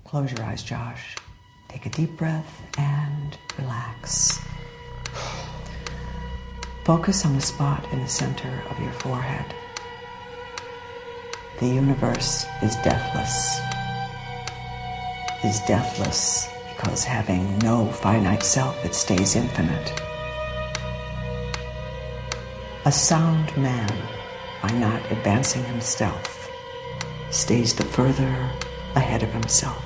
Close your eyes, Josh. Take a deep breath and relax. Focus on the spot in the center of your forehead. The universe is deathless. It is deathless because having no finite self, it stays infinite. A sound man, by not advancing himself, stays the further ahead of himself.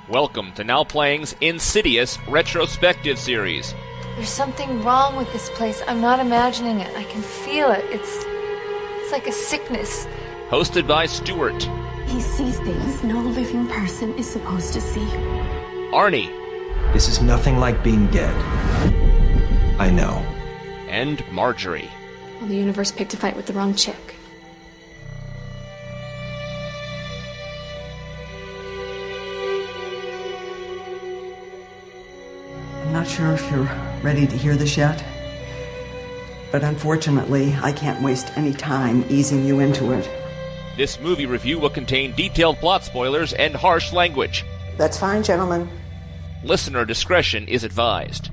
Welcome to Now Playing's Insidious retrospective series. There's something wrong with this place. I'm not imagining it. I can feel it. It's like a sickness. Hosted by Stuart. He sees things no living person is supposed to see. Arnie. This is nothing like being dead. I know. And Marjorie. Well, the universe picked a fight with the wrong chick. I'm not sure if you're ready to hear this yet, but unfortunately, I can't waste any time easing you into it. This movie review will contain detailed plot spoilers and harsh language. That's fine, gentlemen. Listener discretion is advised.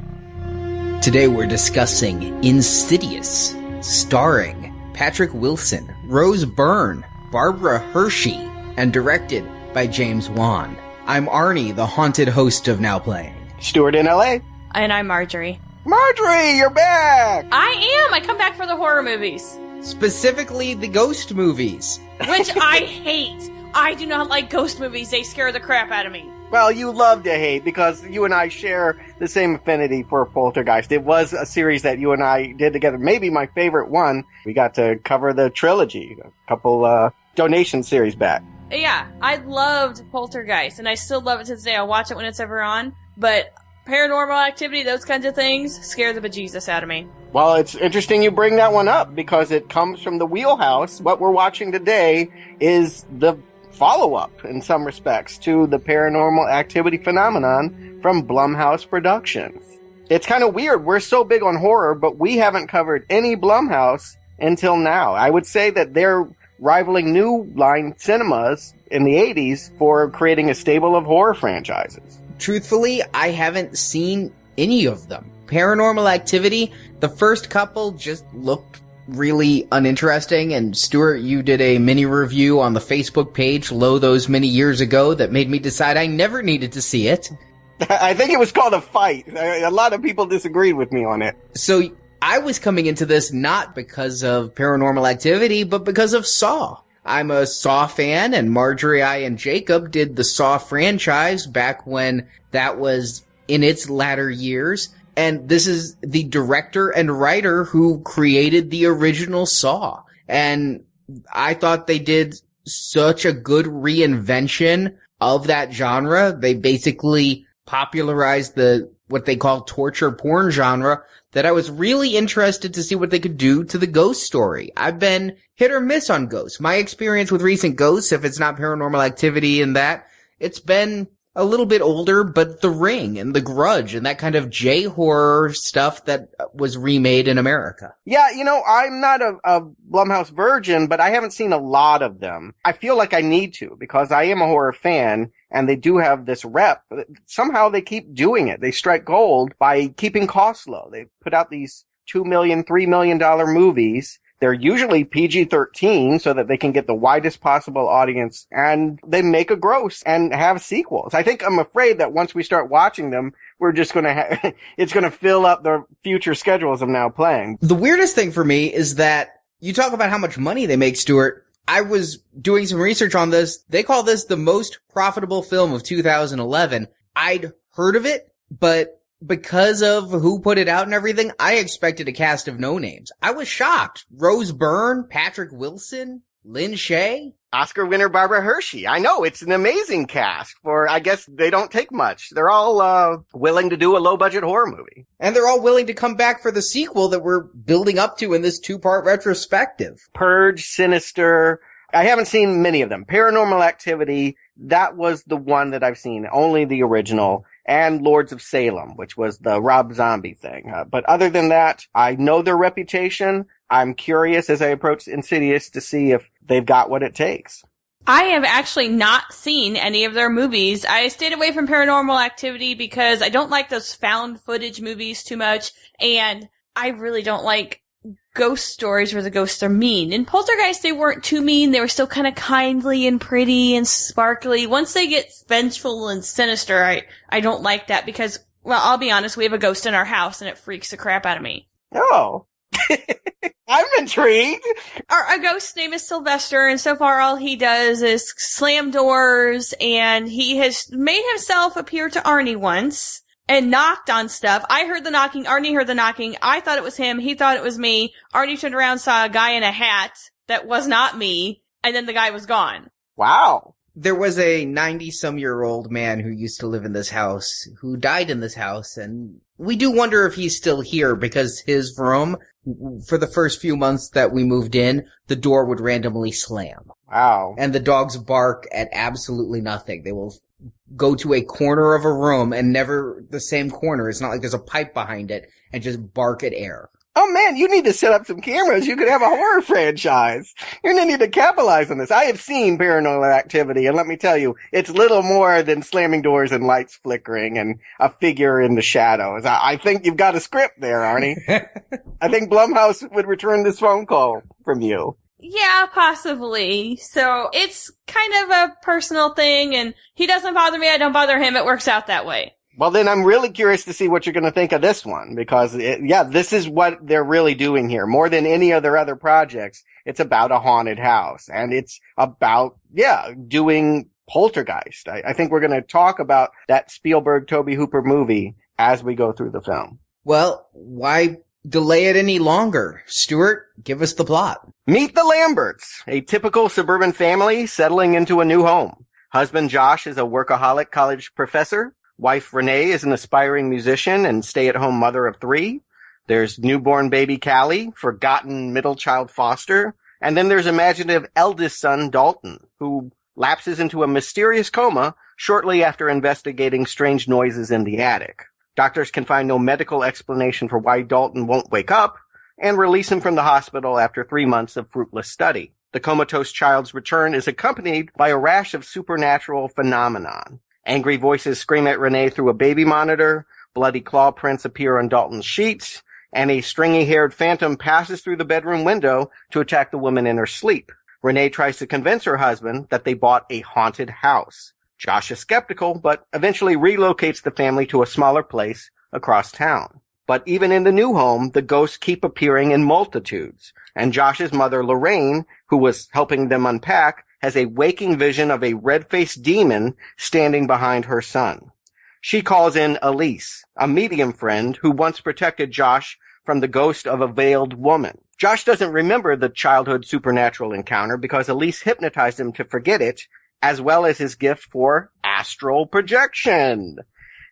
Today we're discussing Insidious, starring Patrick Wilson, Rose Byrne, Barbara Hershey, and directed by James Wan. I'm Arnie, the haunted host of Now Playing. Stuart in LA. And I'm Marjorie. Marjorie, you're back! I am! I come back for the horror movies. Specifically the ghost movies. Which I hate. I do not like ghost movies. They scare the crap out of me. Well, you love to hate because you and I share the same affinity for Poltergeist. It was a series that you and I did together. Maybe my favorite one. We got to cover the trilogy, a couple donation series back. Yeah, I loved Poltergeist, and I still love it to this day. I'll watch it when it's ever on. But Paranormal Activity, those kinds of things, scare the bejesus out of me. Well, it's interesting you bring that one up because it comes from the wheelhouse. What we're watching today is the follow-up, in some respects, to the Paranormal Activity phenomenon from Blumhouse Productions. It's kind of weird. We're so big on horror, but we haven't covered any Blumhouse until now. I would say that they're rivaling New Line Cinemas in the 80s for creating a stable of horror franchises. Truthfully, I haven't seen any of them. Paranormal Activity, the first couple just looked really uninteresting, and Stuart, you did a mini review on the Facebook page those many years ago that made me decide I never needed to see it. I think it was called A Fight. A lot of people disagreed with me on it. So I was coming into this not because of Paranormal Activity, but because of Saw. I'm a Saw fan, and Marjorie, I, and Jacob did the Saw franchise back when that was in its latter years. And this is the director and writer who created the original Saw. And I thought they did such a good reinvention of that genre. They basically popularized what they call torture porn genre, that I was really interested to see what they could do to the ghost story. I've been hit or miss on ghosts. My experience with recent ghosts, if it's not Paranormal Activity and that, it's been a little bit older, but The Ring and The Grudge and that kind of J-horror stuff that was remade in America. Yeah, I'm not a Blumhouse virgin, but I haven't seen a lot of them. I feel like I need to because I am a horror fan, and they do have this rep. Somehow they keep doing it. They strike gold by keeping costs low. They put out these $2 million, $3 million movies. They're usually PG-13 so that they can get the widest possible audience, and they make a gross and have sequels. I'm afraid that once we start watching them, we're just gonna it's gonna fill up the future schedules of Now Playing. The weirdest thing for me is that you talk about how much money they make, Stuart. I was doing some research on this. They call this the most profitable film of 2011. I'd heard of it, but because of who put it out and everything, I expected a cast of no names. I was shocked. Rose Byrne, Patrick Wilson, Lynn Shay. Oscar winner Barbara Hershey. I know, it's an amazing cast for, I guess they don't take much. They're all willing to do a low-budget horror movie. And they're all willing to come back for the sequel that we're building up to in this two-part retrospective. Purge, Sinister. I haven't seen many of them. Paranormal Activity, that was the one that I've seen, only the original. And Lords of Salem, which was the Rob Zombie thing. But other than that, I know their reputation. I'm curious as I approach Insidious to see if they've got what it takes. I have actually not seen any of their movies. I stayed away from Paranormal Activity because I don't like those found footage movies too much, and I really don't like ghost stories where the ghosts are mean. In Poltergeist, they weren't too mean. They were still kind of kindly and pretty and sparkly. Once they get vengeful and sinister, I don't like that because, well, I'll be honest, we have a ghost in our house and it freaks the crap out of me. Oh. I'm intrigued. Our ghost name is Sylvester, and so far all he does is slam doors, and he has made himself appear to Arnie once and knocked on stuff. I heard the knocking, Arnie heard the knocking, I thought it was him, he thought it was me. Arnie turned around, saw a guy in a hat that was not me, and then the guy was gone. Wow. There was a 90-some-year-old man who used to live in this house, who died in this house, and we do wonder if he's still here, because his room, for the first few months that we moved in, the door would randomly slam. Wow. And the dogs bark at absolutely nothing. They will go to a corner of a room, and never the same corner. It's not like there's a pipe behind it, and just bark at air. Oh man, you need to set up some cameras. You could have a horror franchise. You're gonna need to capitalize on this. I have seen Paranormal Activity, and let me tell you, it's little more than slamming doors and lights flickering and a figure in the shadows. I think you've got a script there, Arnie. I think Blumhouse would return this phone call from you. Yeah, possibly. So it's kind of a personal thing, and he doesn't bother me, I don't bother him. It works out that way. Well, then I'm really curious to see what you're going to think of this one, because, this is what they're really doing here. More than any of their other projects, it's about a haunted house, and it's about, doing Poltergeist. I think we're going to talk about that Spielberg Tobe Hooper movie as we go through the film. Well, why delay it any longer? Stuart, give us the plot. Meet the Lamberts, a typical suburban family settling into a new home. Husband Josh is a workaholic college professor. Wife Renee is an aspiring musician and stay-at-home mother of 3. There's newborn baby Callie, forgotten middle child Foster, and then there's imaginative eldest son Dalton, who lapses into a mysterious coma shortly after investigating strange noises in the attic. Doctors can find no medical explanation for why Dalton won't wake up, and release him from the hospital after 3 months of fruitless study. The comatose child's return is accompanied by a rash of supernatural phenomenon. Angry voices scream at Renee through a baby monitor, bloody claw prints appear on Dalton's sheets, and a stringy-haired phantom passes through the bedroom window to attack the woman in her sleep. Renee tries to convince her husband that they bought a haunted house. Josh is skeptical, but eventually relocates the family to a smaller place across town. But even in the new home, the ghosts keep appearing in multitudes, and Josh's mother, Lorraine, who was helping them unpack, has a waking vision of a red-faced demon standing behind her son. She calls in Elise, a medium friend who once protected Josh from the ghost of a veiled woman. Josh doesn't remember the childhood supernatural encounter because Elise hypnotized him to forget it, as well as his gift for astral projection.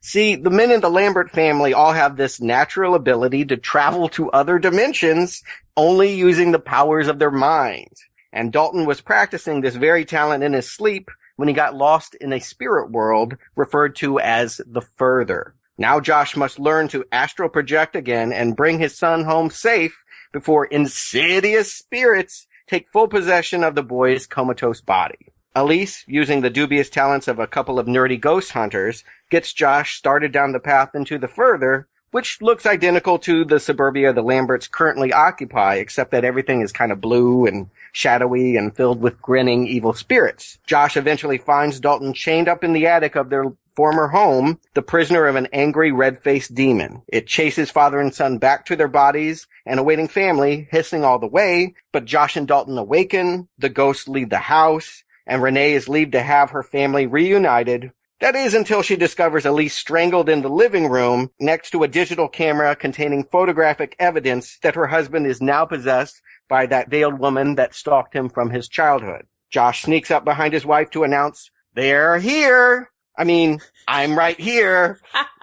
See, the men in the Lambert family all have this natural ability to travel to other dimensions only using the powers of their mind. And Dalton was practicing this very talent in his sleep when he got lost in a spirit world referred to as the Further. Now Josh must learn to astral project again and bring his son home safe before insidious spirits take full possession of the boy's comatose body. Elise, using the dubious talents of a couple of nerdy ghost hunters, gets Josh started down the path into the Further, which looks identical to the suburbia the Lamberts currently occupy, except that everything is kind of blue and shadowy and filled with grinning evil spirits. Josh eventually finds Dalton chained up in the attic of their former home, the prisoner of an angry red-faced demon. It chases father and son back to their bodies and awaiting family, hissing all the way, but Josh and Dalton awaken, the ghosts leave the house, and Renee is leaved to have her family reunited. That is until she discovers Elise strangled in the living room next to a digital camera containing photographic evidence that her husband is now possessed by that veiled woman that stalked him from his childhood. Josh sneaks up behind his wife to announce, "They're here." I'm right here,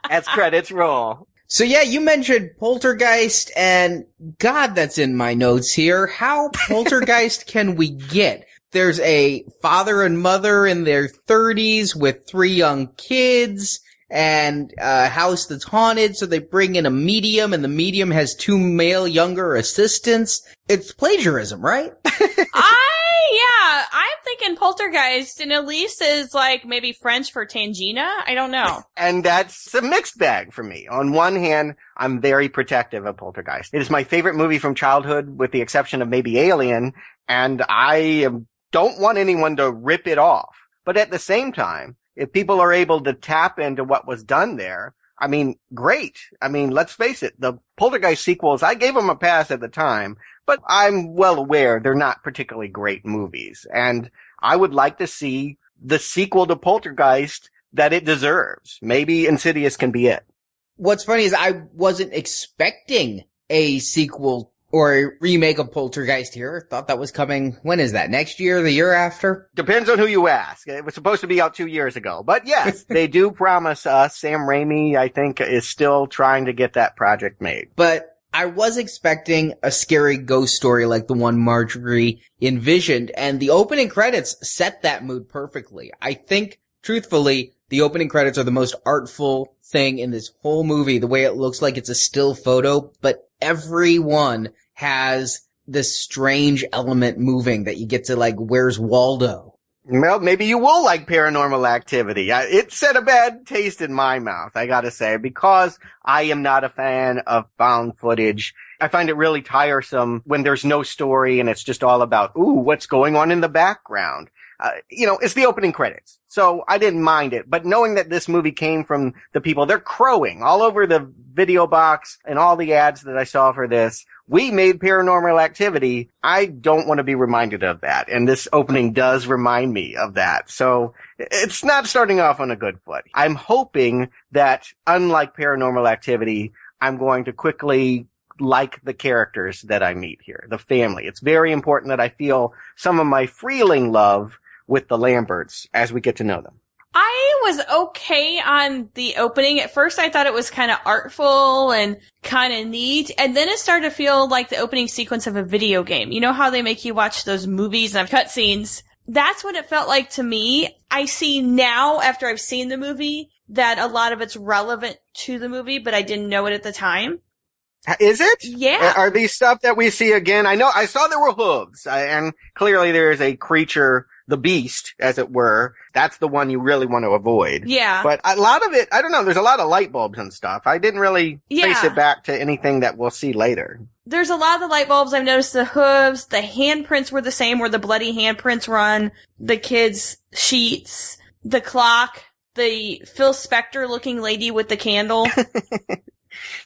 as credits roll. So yeah, you mentioned Poltergeist, and God, that's in my notes here. How Poltergeist can we get? There's a father and mother in their 30s with 3 young kids and a house that's haunted, so they bring in a medium, and the medium has 2 male younger assistants. It's plagiarism, right? I'm thinking in Poltergeist, and Elise is like maybe French for Tangina. I don't know. And that's a mixed bag for me. On one hand, I'm very protective of Poltergeist. It is my favorite movie from childhood, with the exception of maybe Alien, and I don't want anyone to rip it off. But at the same time, if people are able to tap into what was done there, I mean, great. I mean, let's face it, the Poltergeist sequels, I gave them a pass at the time, but I'm well aware they're not particularly great movies. And I would like to see the sequel to Poltergeist that it deserves. Maybe Insidious can be it. What's funny is I wasn't expecting a sequel or a remake of Poltergeist here. Thought that was coming, when is that? Next year, the year after? Depends on who you ask. It was supposed to be out 2 years ago. But yes, they do promise us. Sam Raimi, I think, is still trying to get that project made. But I was expecting a scary ghost story like the one Marjorie envisioned, and the opening credits set that mood perfectly. I think, truthfully, the opening credits are the most artful thing in this whole movie, the way it looks like it's a still photo, but everyone has this strange element moving that you get to like, where's Waldo? Well, maybe you will like Paranormal Activity. It set a bad taste in my mouth, I gotta say, because I am not a fan of found footage. I find it really tiresome when there's no story and it's just all about, ooh, what's going on in the background. It's the opening credits. So I didn't mind it. But knowing that this movie came from the people, they're crowing all over the video box and all the ads that I saw for this. We made Paranormal Activity. I don't want to be reminded of that. And this opening does remind me of that. So it's not starting off on a good foot. I'm hoping that, unlike Paranormal Activity, I'm going to quickly like the characters that I meet here, the family. It's very important that I feel some of my Freeling love with the Lamberts as we get to know them. I was okay on the opening. At first, I thought it was kind of artful and kind of neat. And then it started to feel like the opening sequence of a video game. You know how they make you watch those movies and have cutscenes? That's what it felt like to me. I see now, after I've seen the movie, that a lot of it's relevant to the movie, but I didn't know it at the time. Is it? Yeah. Are these stuff that we see again? I know, I saw there were hooves, and clearly there is a creature, the beast, as it were. That's the one you really want to avoid. Yeah. But a lot of it, I don't know, there's a lot of light bulbs and stuff. I didn't really trace it back to anything that we'll see later. There's a lot of the light bulbs. I've noticed the hooves, the handprints were the same, where the bloody handprints were on the kids' sheets, the clock, the Phil Spector looking lady with the candle.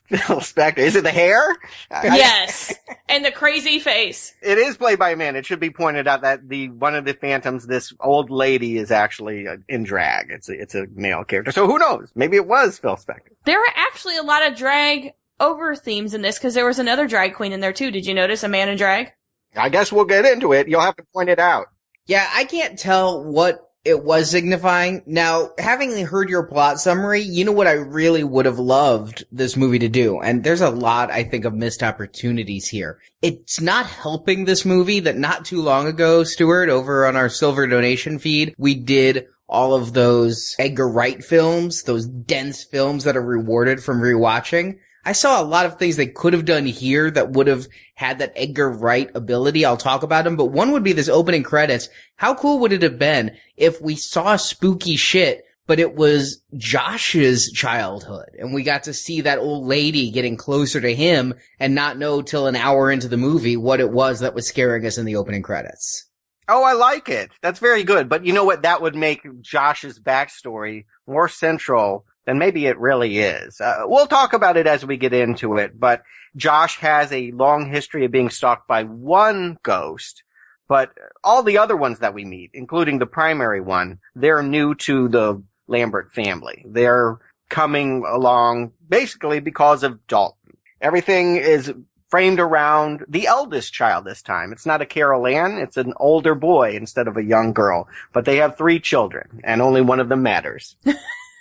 Phil Spector. Is it the hair? Yes. And the crazy face. It is played by a man. It should be pointed out that one of the phantoms, this old lady, is actually in drag. It's a male character. So who knows? Maybe it was Phil Spector. There are actually a lot of drag over themes in this, because there was another drag queen in there too. Did you notice a man in drag? I guess we'll get into it. You'll have to point it out. Yeah, I can't tell what it was signifying. Now, having heard your plot summary, you know what I really would have loved this movie to do? And there's a lot, I think, of missed opportunities here. It's not helping this movie that not too long ago, Stuart, over on our Silver donation feed, we did all of those Edgar Wright films, those dense films that are rewarded from rewatching. I saw a lot of things they could have done here that would have had that Edgar Wright ability. I'll talk about them, but one would be this opening credits. How cool would it have been if we saw spooky shit, but it was Josh's childhood, and we got to see that old lady getting closer to him and not know till an hour into the movie what it was that was scaring us in the opening credits. Oh, I like it. That's very good. But you know what? That would make Josh's backstory more central than maybe it really is. We'll talk about it as we get into it, but Josh has a long history of being stalked by one ghost, but all the other ones that we meet, including the primary one, they're new to the Lambert family. They're coming along basically because of Dalton. Everything is framed around the eldest child this time. It's not a Carol Ann, it's an older boy instead of a young girl, but they have 3 children, and only one of them matters.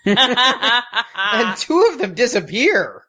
And 2 of them disappear.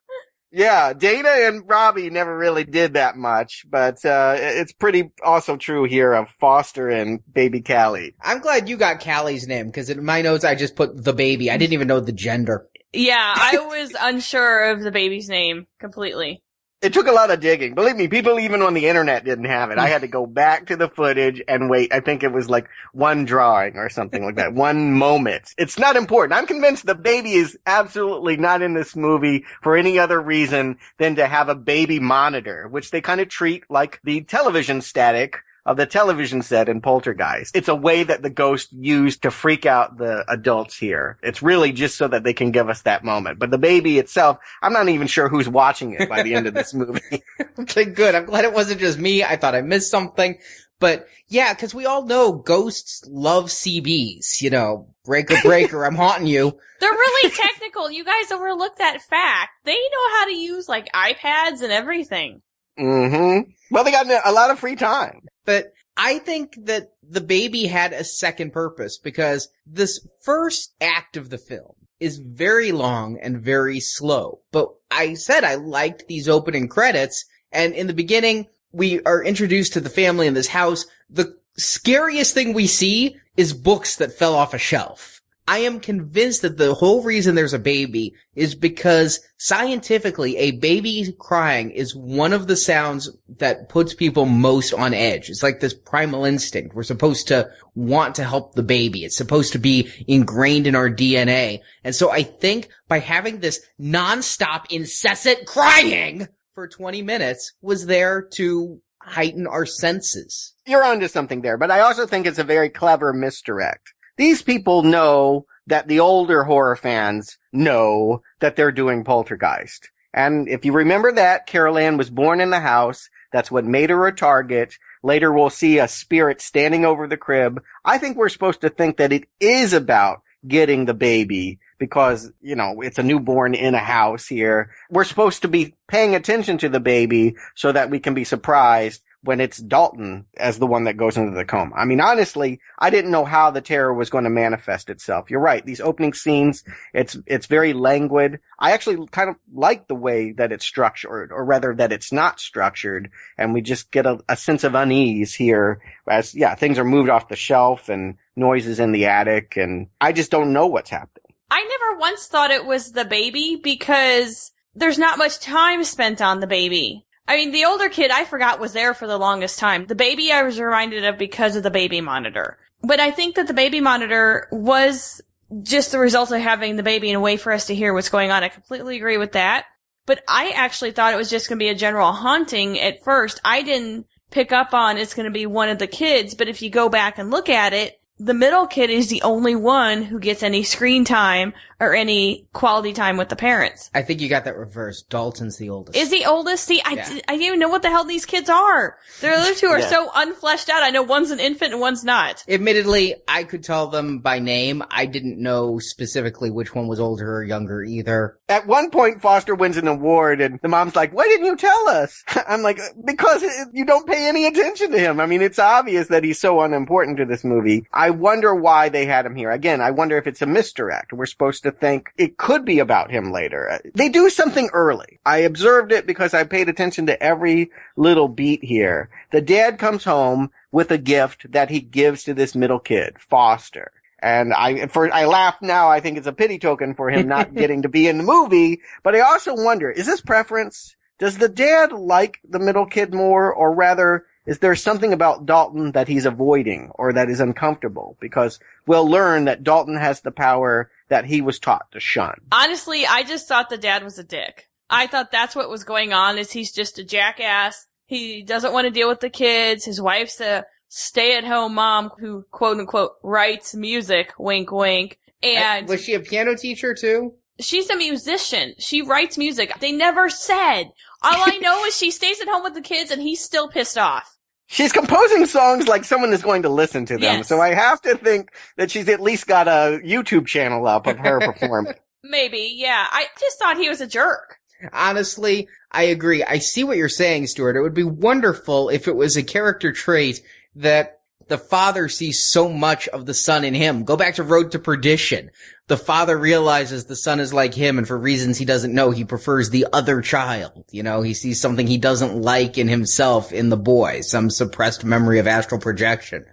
Yeah, Dana and Robbie never really did that much, but it's pretty also true here of Foster and baby Callie. I'm glad you got Callie's name, because in my notes I just put the baby. I didn't even know the gender. Yeah, I was unsure of the baby's name completely. It took a lot of digging. Believe me, people even on the internet didn't have it. I had to go back to the footage and wait. I think it was like one drawing or something like that. One moment. It's not important. I'm convinced the baby is absolutely not in this movie for any other reason than to have a baby monitor, which they kind of treat like the television static of the television set in Poltergeist. It's a way that the ghost used to freak out the adults here. It's really just so that they can give us that moment. But the baby itself, I'm not even sure who's watching it by the end of this movie. Okay, good. I'm glad it wasn't just me. I thought I missed something. But yeah, because we all know ghosts love CBs. You know, breaker, I'm haunting you. They're really technical. You guys overlook that fact. They know how to use, like, iPads and everything. Mm-hmm. Well, they got a lot of free time. But I think that the baby had a second purpose because this first act of the film is very long and very slow. But I said I liked these opening credits, and in the beginning, we are introduced to the family in this house. The scariest thing we see is books that fell off a shelf. I am convinced that the whole reason there's a baby is because scientifically a baby crying is one of the sounds that puts people most on edge. It's like this primal instinct. We're supposed to want to help the baby. It's supposed to be ingrained in our DNA. And so I think by having this nonstop incessant crying for 20 minutes was there to heighten our senses. You're onto something there, but I also think it's a very clever misdirect. These people know that the older horror fans know that they're doing Poltergeist. And if you remember that, Carol Ann was born in the house. That's what made her a target. Later we'll see a spirit standing over the crib. I think we're supposed to think that it is about getting the baby because, you know, it's a newborn in a house here. We're supposed to be paying attention to the baby so that we can be surprised when it's Dalton as the one that goes into the coma. I mean, honestly, I didn't know how the terror was going to manifest itself. You're right. These opening scenes, it's very languid. I actually kind of like the way that it's structured, or rather that it's not structured, and we just get a sense of unease here as, yeah, things are moved off the shelf and noises in the attic, and I just don't know what's happening. I never once thought it was the baby because there's not much time spent on the baby. I mean, the older kid, I forgot was there for the longest time. The baby I was reminded of because of the baby monitor. But I think that the baby monitor was just the result of having the baby in a way for us to hear what's going on. I completely agree with that. But I actually thought it was just going to be a general haunting at first. I didn't pick up on it's going to be one of the kids. But if you go back and look at it, the middle kid is the only one who gets any screen time or any quality time with the parents. I think you got that reversed. Dalton's the oldest. Is the oldest? See, I didn't even know what the hell these kids are. The other two are so unfleshed out. I know one's an infant and one's not. Admittedly, I could tell them by name. I didn't know specifically which one was older or younger either. At one point, Foster wins an award, and the mom's like, why didn't you tell us? I'm like, because you don't pay any attention to him. I mean, it's obvious that he's so unimportant to this movie. I wonder why they had him here. Again, I wonder if it's a misdirect. We're supposed to think it could be about him later. They do something early. I observed it because I paid attention to every little beat here. The dad comes home with a gift that he gives to this middle kid, Foster. And I laugh now. I think it's a pity token for him not getting to be in the movie. But I also wonder, is this preference? Does the dad like the middle kid more, or rather, is there something about Dalton that he's avoiding or that is uncomfortable? Because we'll learn that Dalton has the power that he was taught to shun. Honestly, I just thought the dad was a dick. I thought that's what was going on, is he's just a jackass. He doesn't want to deal with the kids. His wife's a stay-at-home mom who, quote-unquote, writes music, wink, wink. And was she a piano teacher, too? She's a musician. She writes music. They never said. All I know is she stays at home with the kids and he's still pissed off. She's composing songs like someone is going to listen to them. Yes. So I have to think that she's at least got a YouTube channel up of her performing. Maybe, yeah. I just thought he was a jerk. Honestly, I agree. I see what you're saying, Stuart. It would be wonderful if it was a character trait that the father sees so much of the son in him. Go back to Road to Perdition. The father realizes the son is like him, and for reasons he doesn't know, he prefers the other child. You know, he sees something he doesn't like in himself in the boy, some suppressed memory of astral projection.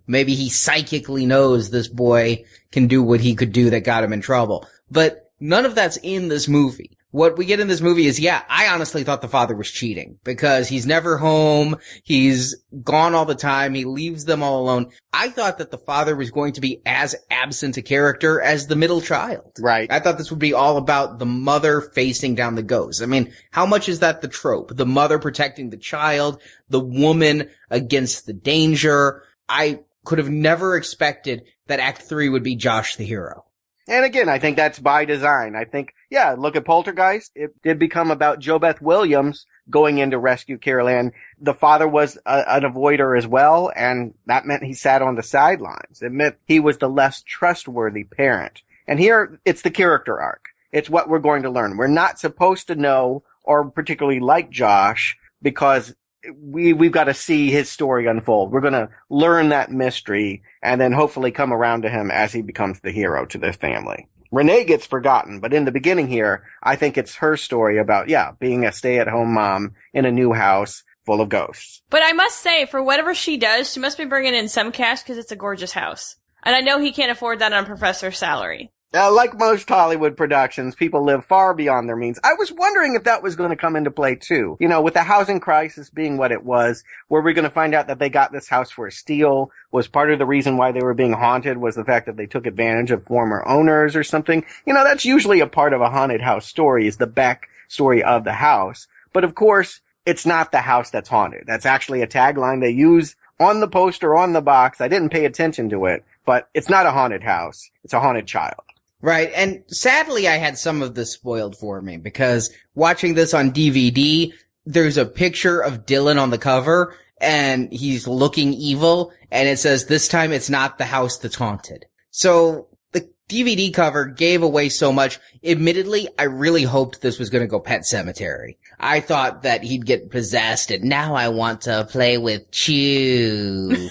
Maybe he psychically knows this boy can do what he could do that got him in trouble. But none of that's in this movie. What we get in this movie is, I honestly thought the father was cheating because he's never home. He's gone all the time. He leaves them all alone. I thought that the father was going to be as absent a character as the middle child. Right. I thought this would be all about the mother facing down the ghost. I mean, how much is that the trope? The mother protecting the child, the woman against the danger. I could have never expected that Act 3 would be Josh the hero. And again, I think that's by design. I think, look at Poltergeist. It did become about JoBeth Williams going in to rescue Carol Ann. The father was an avoider as well, and that meant he sat on the sidelines. It meant he was the less trustworthy parent. And here, it's the character arc. It's what we're going to learn. We're not supposed to know or particularly like Josh because we've got to see his story unfold. We're going to learn that mystery and then hopefully come around to him as he becomes the hero to this family. Renee gets forgotten, but in the beginning here, I think it's her story about, being a stay-at-home mom in a new house full of ghosts. But I must say, for whatever she does, she must be bringing in some cash because it's a gorgeous house. And I know he can't afford that on Professor's salary. Like most Hollywood productions, people live far beyond their means. I was wondering if that was going to come into play too. With the housing crisis being what it was, were we going to find out that they got this house for a steal? Was part of the reason why they were being haunted was the fact that they took advantage of former owners or something? That's usually a part of a haunted house story, is the back story of the house. But of course, it's not the house that's haunted. That's actually a tagline they use on the poster, on the box. I didn't pay attention to it, but it's not a haunted house. It's a haunted child. Right, and sadly I had some of this spoiled for me because watching this on DVD, there's a picture of Dylan on the cover and he's looking evil and it says, "This time it's not the house that's haunted." So the DVD cover gave away so much. Admittedly, I really hoped this was going to go Pet Sematary. I thought that he'd get possessed and now I want to play with Chew.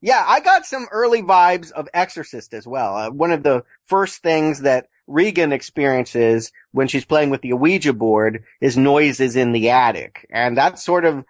Yeah, I got some early vibes of Exorcist as well. One of the first things that Regan experiences when she's playing with the Ouija board is noises in the attic. And that's sort of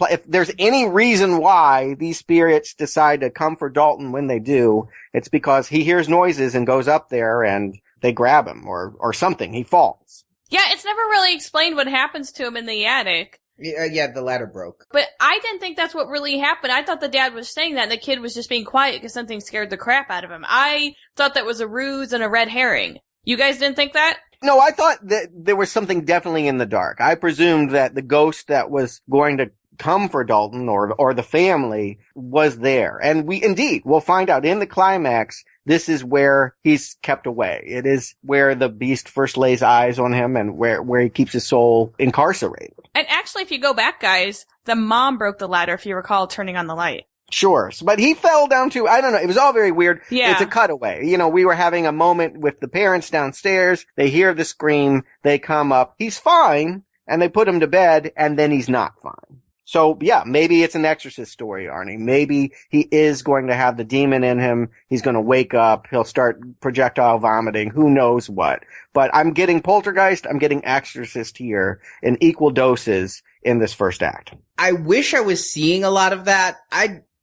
if there's any reason why these spirits decide to come for Dalton when they do, it's because he hears noises and goes up there and they grab him or something. He falls. Yeah, it's never really explained what happens to him in the attic. Yeah, the ladder broke. But I didn't think that's what really happened. I thought the dad was saying that and the kid was just being quiet because something scared the crap out of him. I thought that was a ruse and a red herring. You guys didn't think that? No, I thought that there was something definitely in the dark. I presumed that the ghost that was going to come for Dalton or the family was there. And we'll find out in the climax, this is where he's kept away. It is where the beast first lays eyes on him and where he keeps his soul incarcerated. And actually, if you go back, guys, the mom broke the ladder, if you recall, turning on the light. Sure. But he fell down to, I don't know, it was all very weird. Yeah. It's a cutaway. We were having a moment with the parents downstairs. They hear the scream. They come up. He's fine. And they put him to bed. And then he's not fine. So, maybe it's an Exorcist story, Arnie. Maybe he is going to have the demon in him. He's going to wake up. He'll start projectile vomiting. Who knows what. But I'm getting Poltergeist. I'm getting Exorcist here in equal doses in this first act. I wish I was seeing a lot of that.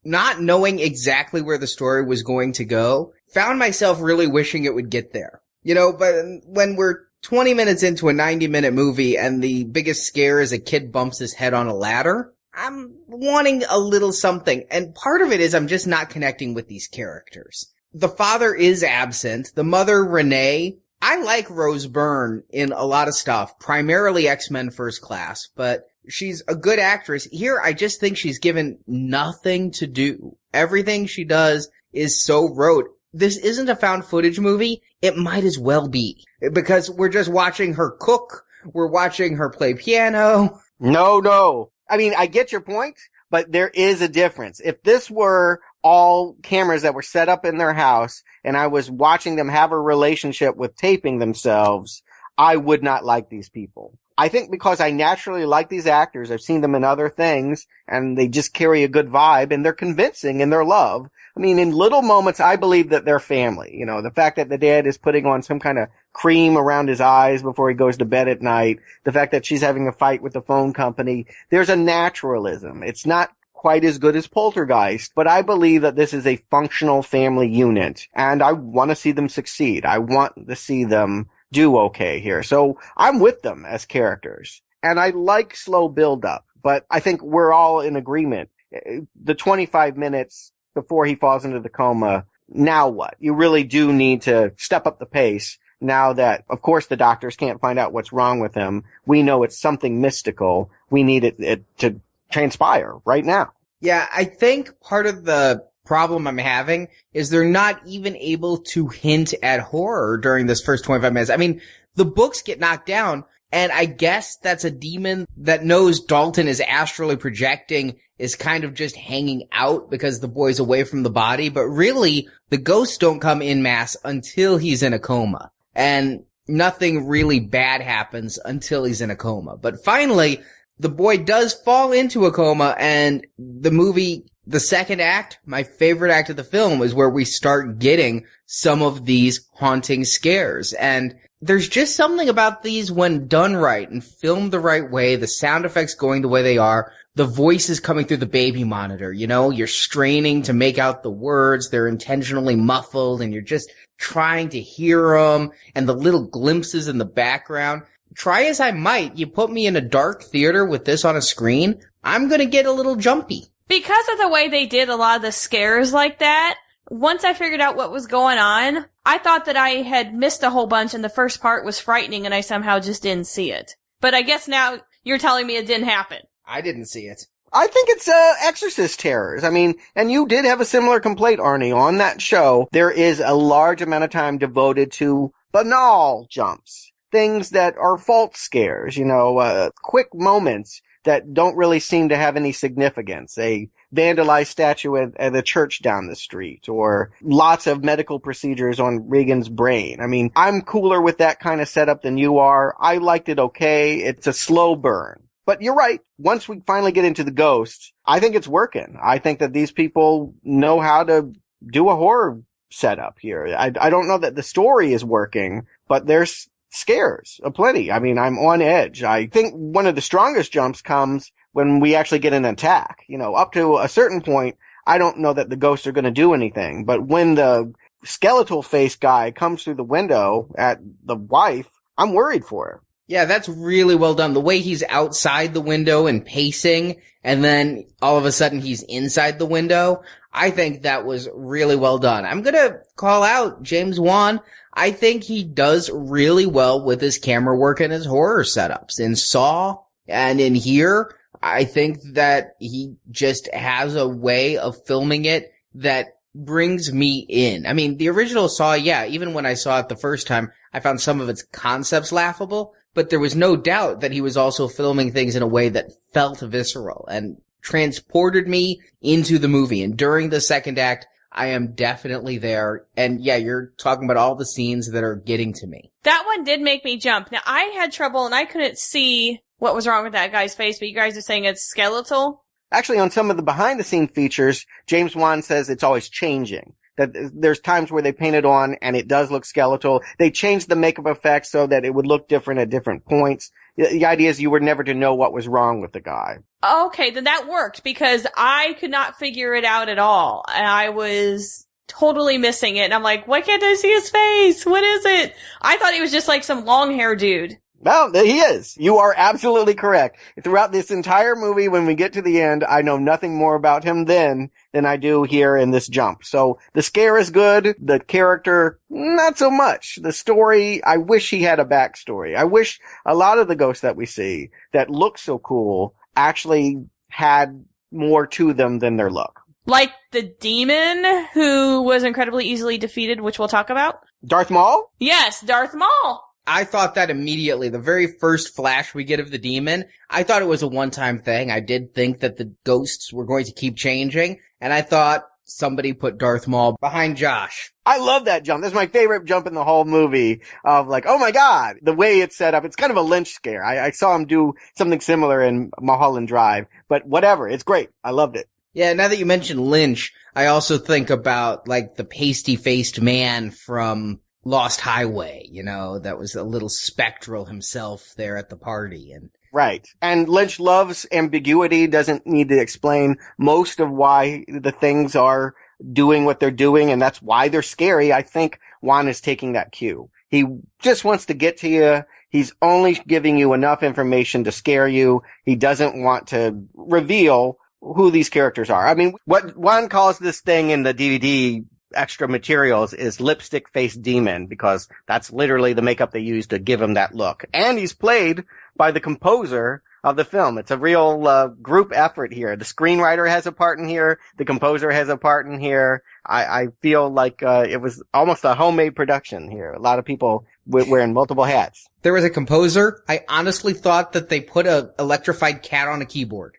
Not knowing exactly where the story was going to go, found myself really wishing it would get there. But when we're 20 minutes into a 90-minute movie and the biggest scare is a kid bumps his head on a ladder, I'm wanting a little something. And part of it is I'm just not connecting with these characters. The father is absent. The mother, Renee, I like Rose Byrne in a lot of stuff, primarily X-Men First Class, but she's a good actress. Here, I just think she's given nothing to do. Everything she does is so rote. This isn't a found footage movie. It might as well be. Because we're just watching her cook. We're watching her play piano. No. I mean, I get your point, but there is a difference. If this were all cameras that were set up in their house and I was watching them have a relationship with taping themselves, I would not like these people. I think because I naturally like these actors, I've seen them in other things, and they just carry a good vibe, and they're convincing in their love. I mean, in little moments, I believe that they're family. The fact that the dad is putting on some kind of cream around his eyes before he goes to bed at night, the fact that she's having a fight with the phone company, there's a naturalism. It's not quite as good as Poltergeist, but I believe that this is a functional family unit, and I want to see them succeed. I want to see them do okay here. So I'm with them as characters. And I like slow build up, but I think we're all in agreement. The 25 minutes before he falls into the coma, now what? You really do need to step up the pace now that, of course, the doctors can't find out what's wrong with him. We know it's something mystical. We need it to transpire right now. Yeah, I think part of the problem I'm having is they're not even able to hint at horror during this first 25 minutes. I mean, the books get knocked down, and I guess that's a demon that knows Dalton is astrally projecting, is kind of just hanging out because the boy's away from the body. But really, the ghosts don't come in mass until he's in a coma. And nothing really bad happens until he's in a coma. But finally, the boy does fall into a coma, and the movie, the second act, my favorite act of the film, is where we start getting some of these haunting scares. And there's just something about these when done right and filmed the right way, the sound effects going the way they are, the voices coming through the baby monitor, you know, you're straining to make out the words, they're intentionally muffled, and you're just trying to hear them, and the little glimpses in the background. Try as I might, you put me in a dark theater with this on a screen, I'm gonna get a little jumpy. Because of the way they did a lot of the scares like that, once I figured out what was going on, I thought that I had missed a whole bunch and the first part was frightening and I somehow just didn't see it. But I guess now you're telling me it didn't happen. I didn't see it. I think it's Exorcist terrors. I mean, and you did have a similar complaint, Arnie. On that show, there is a large amount of time devoted to banal jumps. Things that are false scares, you know, quick moments that don't really seem to have any significance. A vandalized statue at a church down the street, or lots of medical procedures on Regan's brain. I mean, I'm cooler with that kind of setup than you are. I liked it okay. It's a slow burn. But you're right. Once we finally get into the ghosts, I think it's working. I think that these people know how to do a horror setup here. I don't know that the story is working, but there's scares aplenty. I mean, I'm on edge. I think one of the strongest jumps comes when we actually get an attack. You know, up to a certain point, I don't know that the ghosts are going to do anything. But when the skeletal face guy comes through the window at the wife, I'm worried for her. Yeah, that's really well done. The way he's outside the window and pacing, and then all of a sudden he's inside the window, I think that was really well done. I'm gonna call out James Wan. I think he does really well with his camera work and his horror setups. In Saw and in here, I think that he just has a way of filming it that brings me in. I mean, the original Saw, yeah, even when I saw it the first time, I found some of its concepts laughable, but there was no doubt that he was also filming things in a way that felt visceral and transported me into the movie. And during the second act, I am definitely there. And yeah, you're talking about all the scenes that are getting to me. That one did make me jump. Now, I had trouble and I couldn't see what was wrong with that guy's face, but you guys are saying it's skeletal? Actually, on some of the behind-the-scene features, James Wan says it's always changing. That there's times where they paint it on and it does look skeletal. They changed the makeup effects so that it would look different at different points. The idea is you were never to know what was wrong with the guy. Okay, then that worked because I could not figure it out at all. And I was totally missing it. And I'm like, why can't I see his face? What is it? I thought he was just like some long hair dude. Well, he is. You are absolutely correct. Throughout this entire movie, when we get to the end, I know nothing more about him then than I do here in this jump. So the scare is good. The character, not so much. The story, I wish he had a backstory. I wish a lot of the ghosts that we see that look so cool actually had more to them than their look. Like the demon who was incredibly easily defeated, which we'll talk about. Darth Maul? Yes, Darth Maul. I thought that immediately. The very first flash we get of the demon, I thought it was a one-time thing. I did think that the ghosts were going to keep changing, and I thought somebody put Darth Maul behind Josh. I love that jump. That's my favorite jump in the whole movie of like, oh my God, the way it's set up. It's kind of a Lynch scare. I saw him do something similar in Mulholland Drive, but whatever. It's great. I loved it. Yeah, now that you mentioned Lynch, I also think about like the pasty-faced man from Lost Highway, you know, that was a little spectral himself there at the party. And right. And Lynch loves ambiguity, doesn't need to explain most of why the things are doing what they're doing, and that's why they're scary. I think Wan is taking that cue. He just wants to get to you. He's only giving you enough information to scare you. He doesn't want to reveal who these characters are. I mean, what Juan calls this thing in the DVD extra materials is lipstick face demon, because that's literally the makeup they use to give him that look. And he's played by the composer of the film. It's a real group effort here. The screenwriter has a part in here. The composer has a part in here. I feel like it was almost a homemade production here. A lot of people wearing multiple hats. There was a composer. I honestly thought that they put a electrified cat on a keyboard.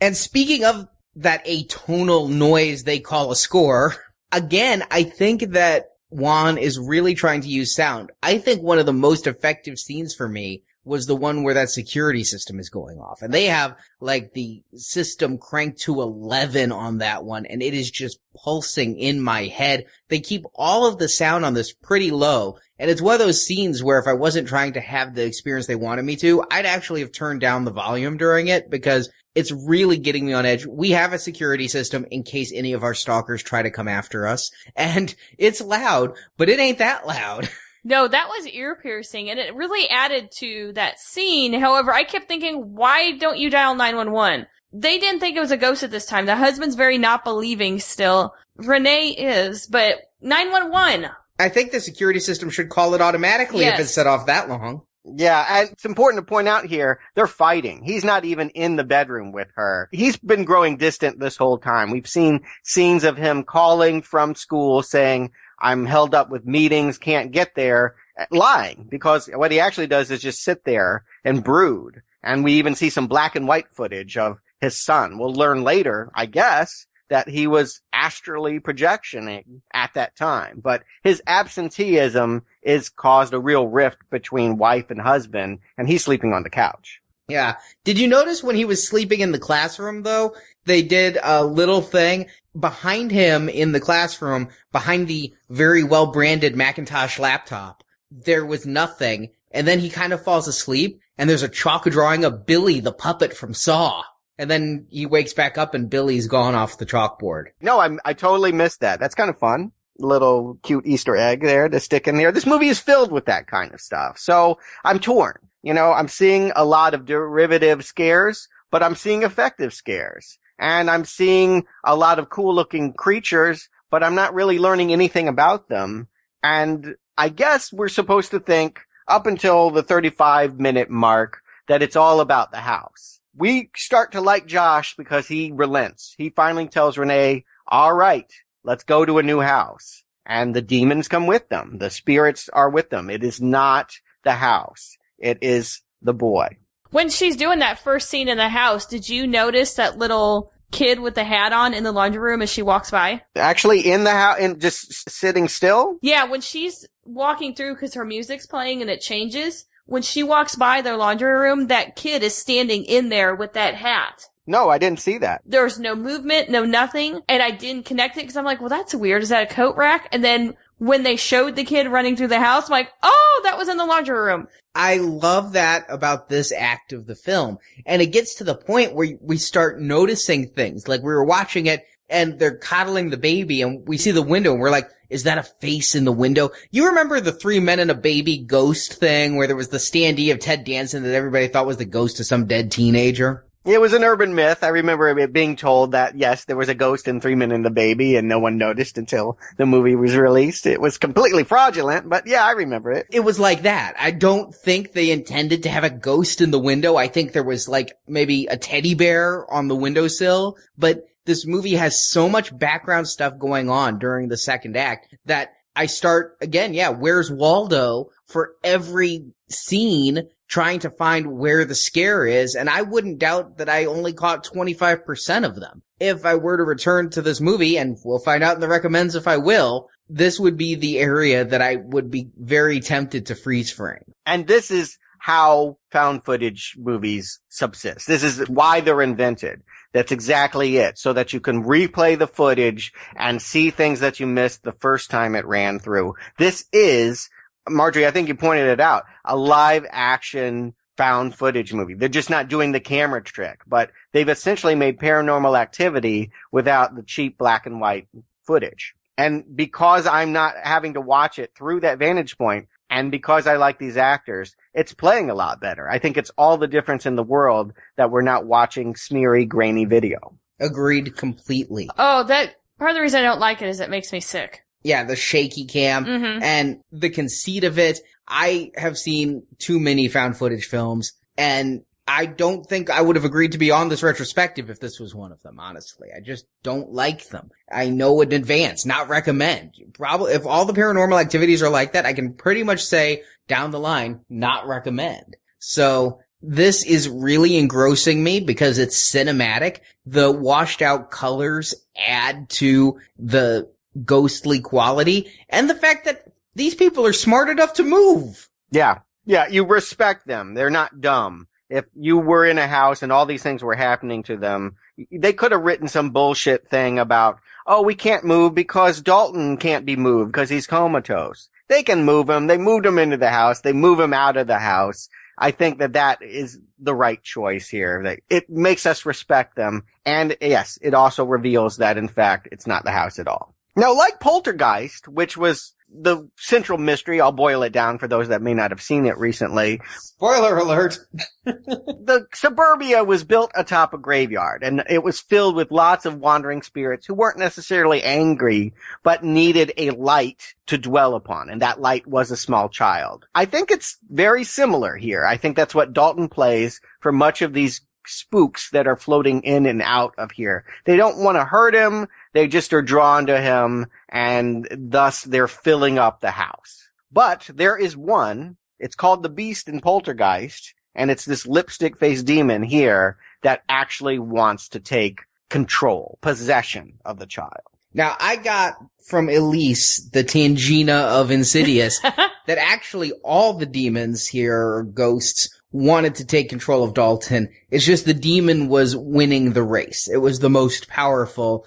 And speaking of that atonal noise they call a score, again, I think that Juan is really trying to use sound. I think one of the most effective scenes for me was the one where that security system is going off. And they have, like, the system cranked to 11 on that one, and it is just pulsing in my head. They keep all of the sound on this pretty low, and it's one of those scenes where if I wasn't trying to have the experience they wanted me to, I'd actually have turned down the volume during it, because it's really getting me on edge. We have a security system in case any of our stalkers try to come after us, and it's loud, but it ain't that loud. No, that was ear piercing, and it really added to that scene. However, I kept thinking, why don't you dial 911? They didn't think it was a ghost at this time. The husband's very not believing still. Renee is, but 911. I think the security system should call it automatically if it's set off that long. Yeah, and it's important to point out here, they're fighting. He's not even in the bedroom with her. He's been growing distant this whole time. We've seen scenes of him calling from school saying, I'm held up with meetings, can't get there, lying, because what he actually does is just sit there and brood. And we even see some black and white footage of his son. We'll learn later, I guess, that he was astrally projectioning at that time. But his absenteeism is caused a real rift between wife and husband, and he's sleeping on the couch. Yeah. Did you notice when he was sleeping in the classroom, though, they did a little thing behind him in the classroom, behind the very well-branded Macintosh laptop? There was nothing. And then he kind of falls asleep, and there's a chalk drawing of Billy, the puppet from Saw. And then he wakes back up, and Billy's gone off the chalkboard. No, I totally missed that. That's kind of fun. Little cute Easter egg there to stick in there. This movie is filled with that kind of stuff. So I'm torn. You know, I'm seeing a lot of derivative scares, but I'm seeing effective scares. And I'm seeing a lot of cool looking creatures, but I'm not really learning anything about them. And I guess we're supposed to think up until the 35-minute mark that it's all about the house. We start to like Josh because he relents. He finally tells Renee, all right, let's go to a new house. And the demons come with them. The spirits are with them. It is not the house. It is the boy. When she's doing that first scene in the house, did you notice that little kid with the hat on in the laundry room as she walks by? Actually in the house, and just sitting still? Yeah, when she's walking through because her music's playing and it changes, when she walks by their laundry room, that kid is standing in there with that hat. No, I didn't see that. There's no movement, no nothing, and I didn't connect it because I'm like, well, that's weird. Is that a coat rack? And then when they showed the kid running through the house, I'm like, oh, that was in the laundry room. I love that about this act of the film. And it gets to the point where we start noticing things. Like we were watching it and they're coddling the baby and we see the window and we're like, is that a face in the window? You remember the 3 Men and a Baby ghost thing where there was the standee of Ted Danson that everybody thought was the ghost of some dead teenager? It was an urban myth. I remember it being told that, yes, there was a ghost in 3 Men and a Baby, and no one noticed until the movie was released. It was completely fraudulent, but yeah, I remember it. It was like that. I don't think they intended to have a ghost in the window. I think there was like maybe a teddy bear on the windowsill, but this movie has so much background stuff going on during the second act that I start, again, where's Waldo for every scene trying to find where the scare is, and I wouldn't doubt that I only caught 25% of them. If I were to return to this movie, and we'll find out in the recommends if I will, this would be the area that I would be very tempted to freeze frame. And this is how found footage movies subsist. This is why they're invented. That's exactly it, so that you can replay the footage and see things that you missed the first time it ran through. This is, Marjorie, I think you pointed it out, a live action found footage movie. They're just not doing the camera trick, but they've essentially made Paranormal Activity without the cheap black and white footage. And because I'm not having to watch it through that vantage point, and because I like these actors, it's playing a lot better. I think it's all the difference in the world that we're not watching smeary, grainy video. Agreed completely. Oh, that part of the reason I don't like it is it makes me sick. Yeah, the shaky cam and the conceit of it. I have seen too many found footage films, and I don't think I would have agreed to be on this retrospective if this was one of them, honestly. I just don't like them. I know in advance, not recommend. Probably, if all the Paranormal Activities are like that, I can pretty much say down the line, not recommend. So this is really engrossing me because it's cinematic. The washed out colors add to the ghostly quality, and the fact that these people are smart enough to move. Yeah. Yeah, you respect them. They're not dumb. If you were in a house and all these things were happening to them, they could have written some bullshit thing about, oh, we can't move because Dalton can't be moved because he's comatose. They can move him. They moved him into the house. They move him out of the house. I think that is the right choice here. That it makes us respect them. And yes, it also reveals that, in fact, it's not the house at all. Now, like Poltergeist, which was the central mystery, I'll boil it down for those that may not have seen it recently. Spoiler alert. The suburbia was built atop a graveyard, and it was filled with lots of wandering spirits who weren't necessarily angry, but needed a light to dwell upon, and that light was a small child. I think it's very similar here. I think that's what Dalton plays for much of these spooks that are floating in and out of here. They don't want to hurt him. They just are drawn to him, and thus they're filling up the house. But there is one. It's called the Beast in Poltergeist, and it's this lipstick-faced demon here that actually wants to take control, possession of the child. Now, I got from Elise, the Tangina of Insidious, that actually all the demons here, or ghosts, wanted to take control of Dalton. It's just the demon was winning the race. It was the most powerful.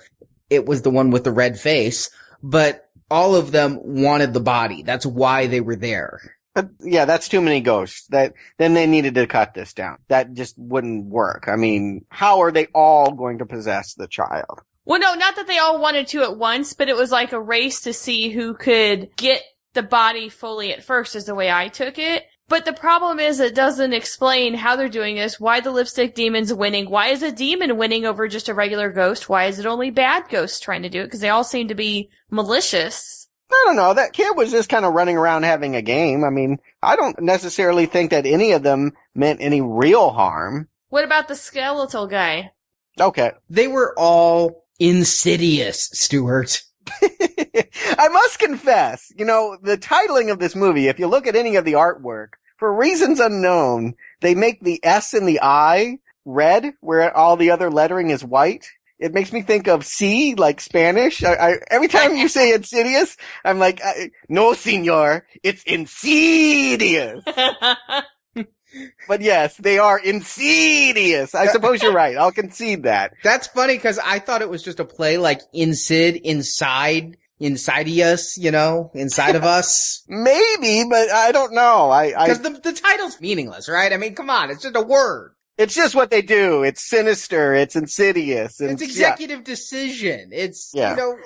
It was the one with the red face, but all of them wanted the body. That's why they were there. But yeah, that's too many ghosts. Then they needed to cut this down. That just wouldn't work. I mean, how are they all going to possess the child? Well, no, not that they all wanted to at once, but it was like a race to see who could get the body fully at first, is the way I took it. But the problem is it doesn't explain how they're doing this, why the lipstick demon's winning, why is a demon winning over just a regular ghost, why is it only bad ghosts trying to do it, because they all seem to be malicious. I don't know, that kid was just kind of running around having a game. I mean, I don't necessarily think that any of them meant any real harm. What about the skeletal guy? Okay. They were all insidious, Stuart. I must confess, the titling of this movie, if you look at any of the artwork, for reasons unknown, they make the S in the I red, where all the other lettering is white. It makes me think of C, like Spanish. Every time you say Insidious, I'm like, no, senor, it's Insidious. But yes, they are insidious. I suppose you're right. I'll concede that. That's funny because I thought it was just a play like Insid, inside us, inside of us. Maybe, but I don't know. Because the title's meaningless, right? I mean, come on, it's just a word. It's just what they do. It's sinister. It's insidious. It's executive decision. It's,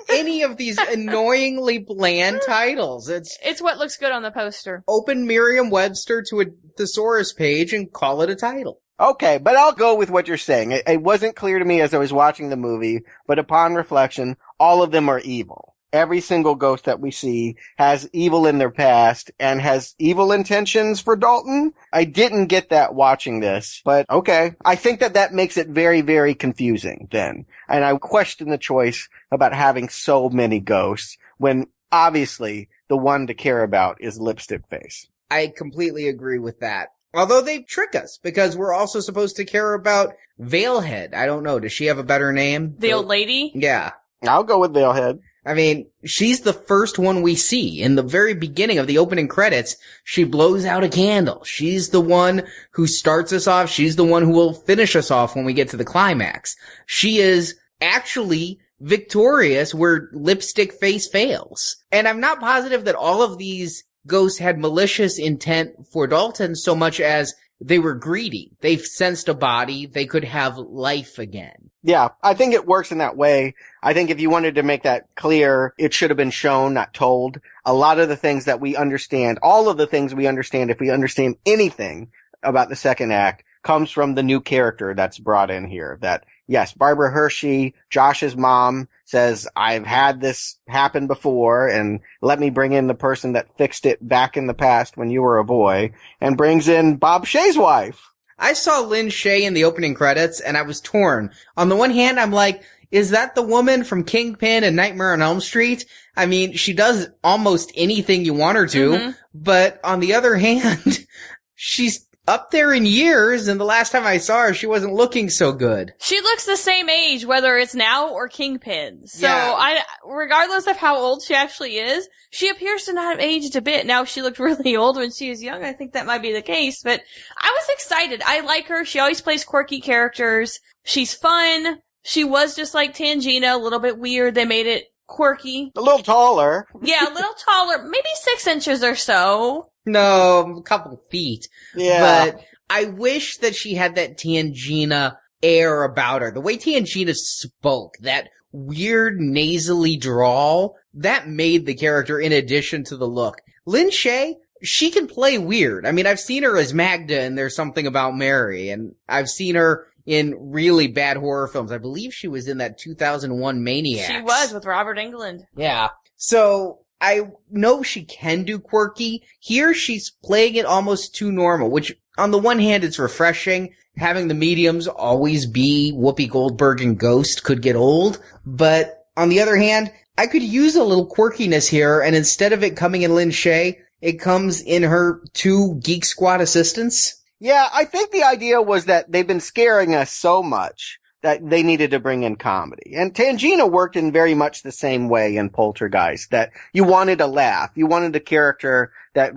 any of these annoyingly bland titles. It's what looks good on the poster. Open Merriam-Webster to a thesaurus page and call it a title. Okay, but I'll go with what you're saying. It wasn't clear to me as I was watching the movie, but upon reflection, all of them are evil. Every single ghost that we see has evil in their past and has evil intentions for Dalton. I didn't get that watching this, but okay. I think that makes it very, very confusing then. And I question the choice about having so many ghosts when obviously the one to care about is Lipstick Face. I completely agree with that. Although they trick us because we're also supposed to care about Veilhead. I don't know. Does she have a better name? The old lady? Yeah. I'll go with Veilhead. I mean, she's the first one we see. In the very beginning of the opening credits, she blows out a candle. She's the one who starts us off. She's the one who will finish us off when we get to the climax. She is actually victorious where Lipstick Face fails. And I'm not positive that all of these ghosts had malicious intent for Dalton so much as they were greedy. They sensed a body, they could have life again. Yeah, I think it works in that way. I think if you wanted to make that clear, it should have been shown, not told. A lot of the things that we understand, all of the things we understand, if we understand anything about the second act, comes from the new character that's brought in here. That, yes, Barbara Hershey, Josh's mom, says, I've had this happen before, and let me bring in the person that fixed it back in the past when you were a boy, and brings in Bob Shea's wife. I saw Lynn Shay in the opening credits, and I was torn. On the one hand, I'm like, is that the woman from Kingpin and Nightmare on Elm Street? I mean, she does almost anything you want her to, but on the other hand, she's up there in years, and the last time I saw her, she wasn't looking so good. She looks the same age, whether it's now or Kingpin. So, Yeah. regardless of how old she actually is, she appears to not have aged a bit. Now, if she looked really old when she was young, I think that might be the case. But I was excited. I like her. She always plays quirky characters. She's fun. She was just like Tangina, a little bit weird. They made it quirky. A little taller. Yeah, a little taller. Maybe 6 inches or so. No, a couple feet. Yeah. But I wish that she had that Tangina air about her. The way Tangina spoke, that weird nasally drawl, that made the character in addition to the look. Lynn Shay, she can play weird. I mean, I've seen her as Magda in There's Something About Mary, and I've seen her in really bad horror films. I believe she was in that 2001 Maniacs. She was with Robert Englund. Yeah. So I know she can do quirky. Here she's playing it almost too normal, which on the one hand it's refreshing. Having the mediums always be Whoopi Goldberg and Ghost could get old. But on the other hand, I could use a little quirkiness here, and instead of it coming in Lynn Shay, it comes in her 2 Geek Squad assistants. Yeah, I think the idea was that they've been scaring us so much that they needed to bring in comedy. And Tangina worked in very much the same way in Poltergeist, that you wanted a laugh. You wanted a character that,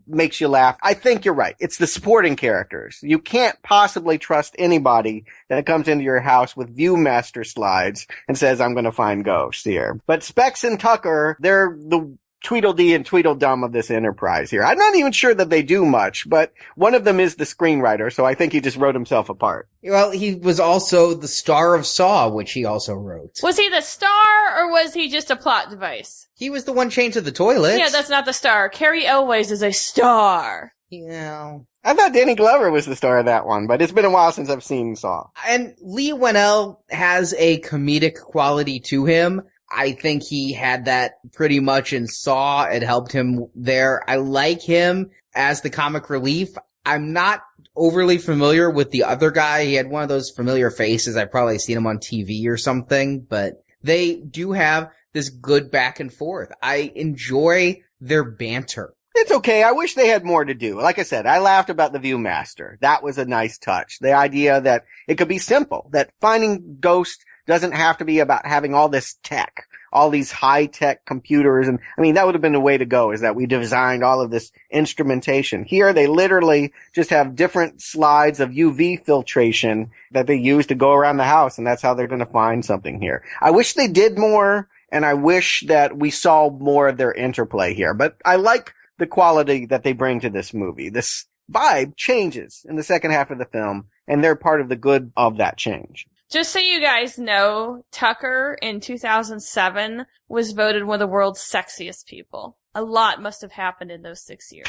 makes you laugh. I think you're right. It's the supporting characters. You can't possibly trust anybody that comes into your house with Viewmaster slides and says, I'm going to find ghosts here. But Specs and Tucker, they're the Tweedledee and Tweedledum of this enterprise here. I'm not even sure that they do much, but one of them is the screenwriter, so I think he just wrote himself apart. Well, he was also the star of Saw, which he also wrote. Was he the star, or was he just a plot device? He was the one chained to the toilet. Yeah, that's not the star. Carrie Elways is a star. Yeah. I thought Danny Glover was the star of that one, but it's been a while since I've seen Saw. And Lee Whannell has a comedic quality to him. I think he had that pretty much in Saw. It helped him there. I like him as the comic relief. I'm not overly familiar with the other guy. He had one of those familiar faces. I've probably seen him on TV or something, but they do have this good back and forth. I enjoy their banter. It's okay. I wish they had more to do. Like I said, I laughed about the Viewmaster. That was a nice touch. The idea that it could be simple, that finding ghosts doesn't have to be about having all this tech, all these high-tech computers. And I mean, that would have been the way to go, is that we designed all of this instrumentation. Here, they literally just have different slides of UV filtration that they use to go around the house, and that's how they're going to find something here. I wish they did more, and I wish that we saw more of their interplay here. But I like the quality that they bring to this movie. This vibe changes in the second half of the film, and they're part of the good of that change. Just so you guys know, Tucker in 2007 was voted one of the world's sexiest people. A lot must have happened in those 6 years.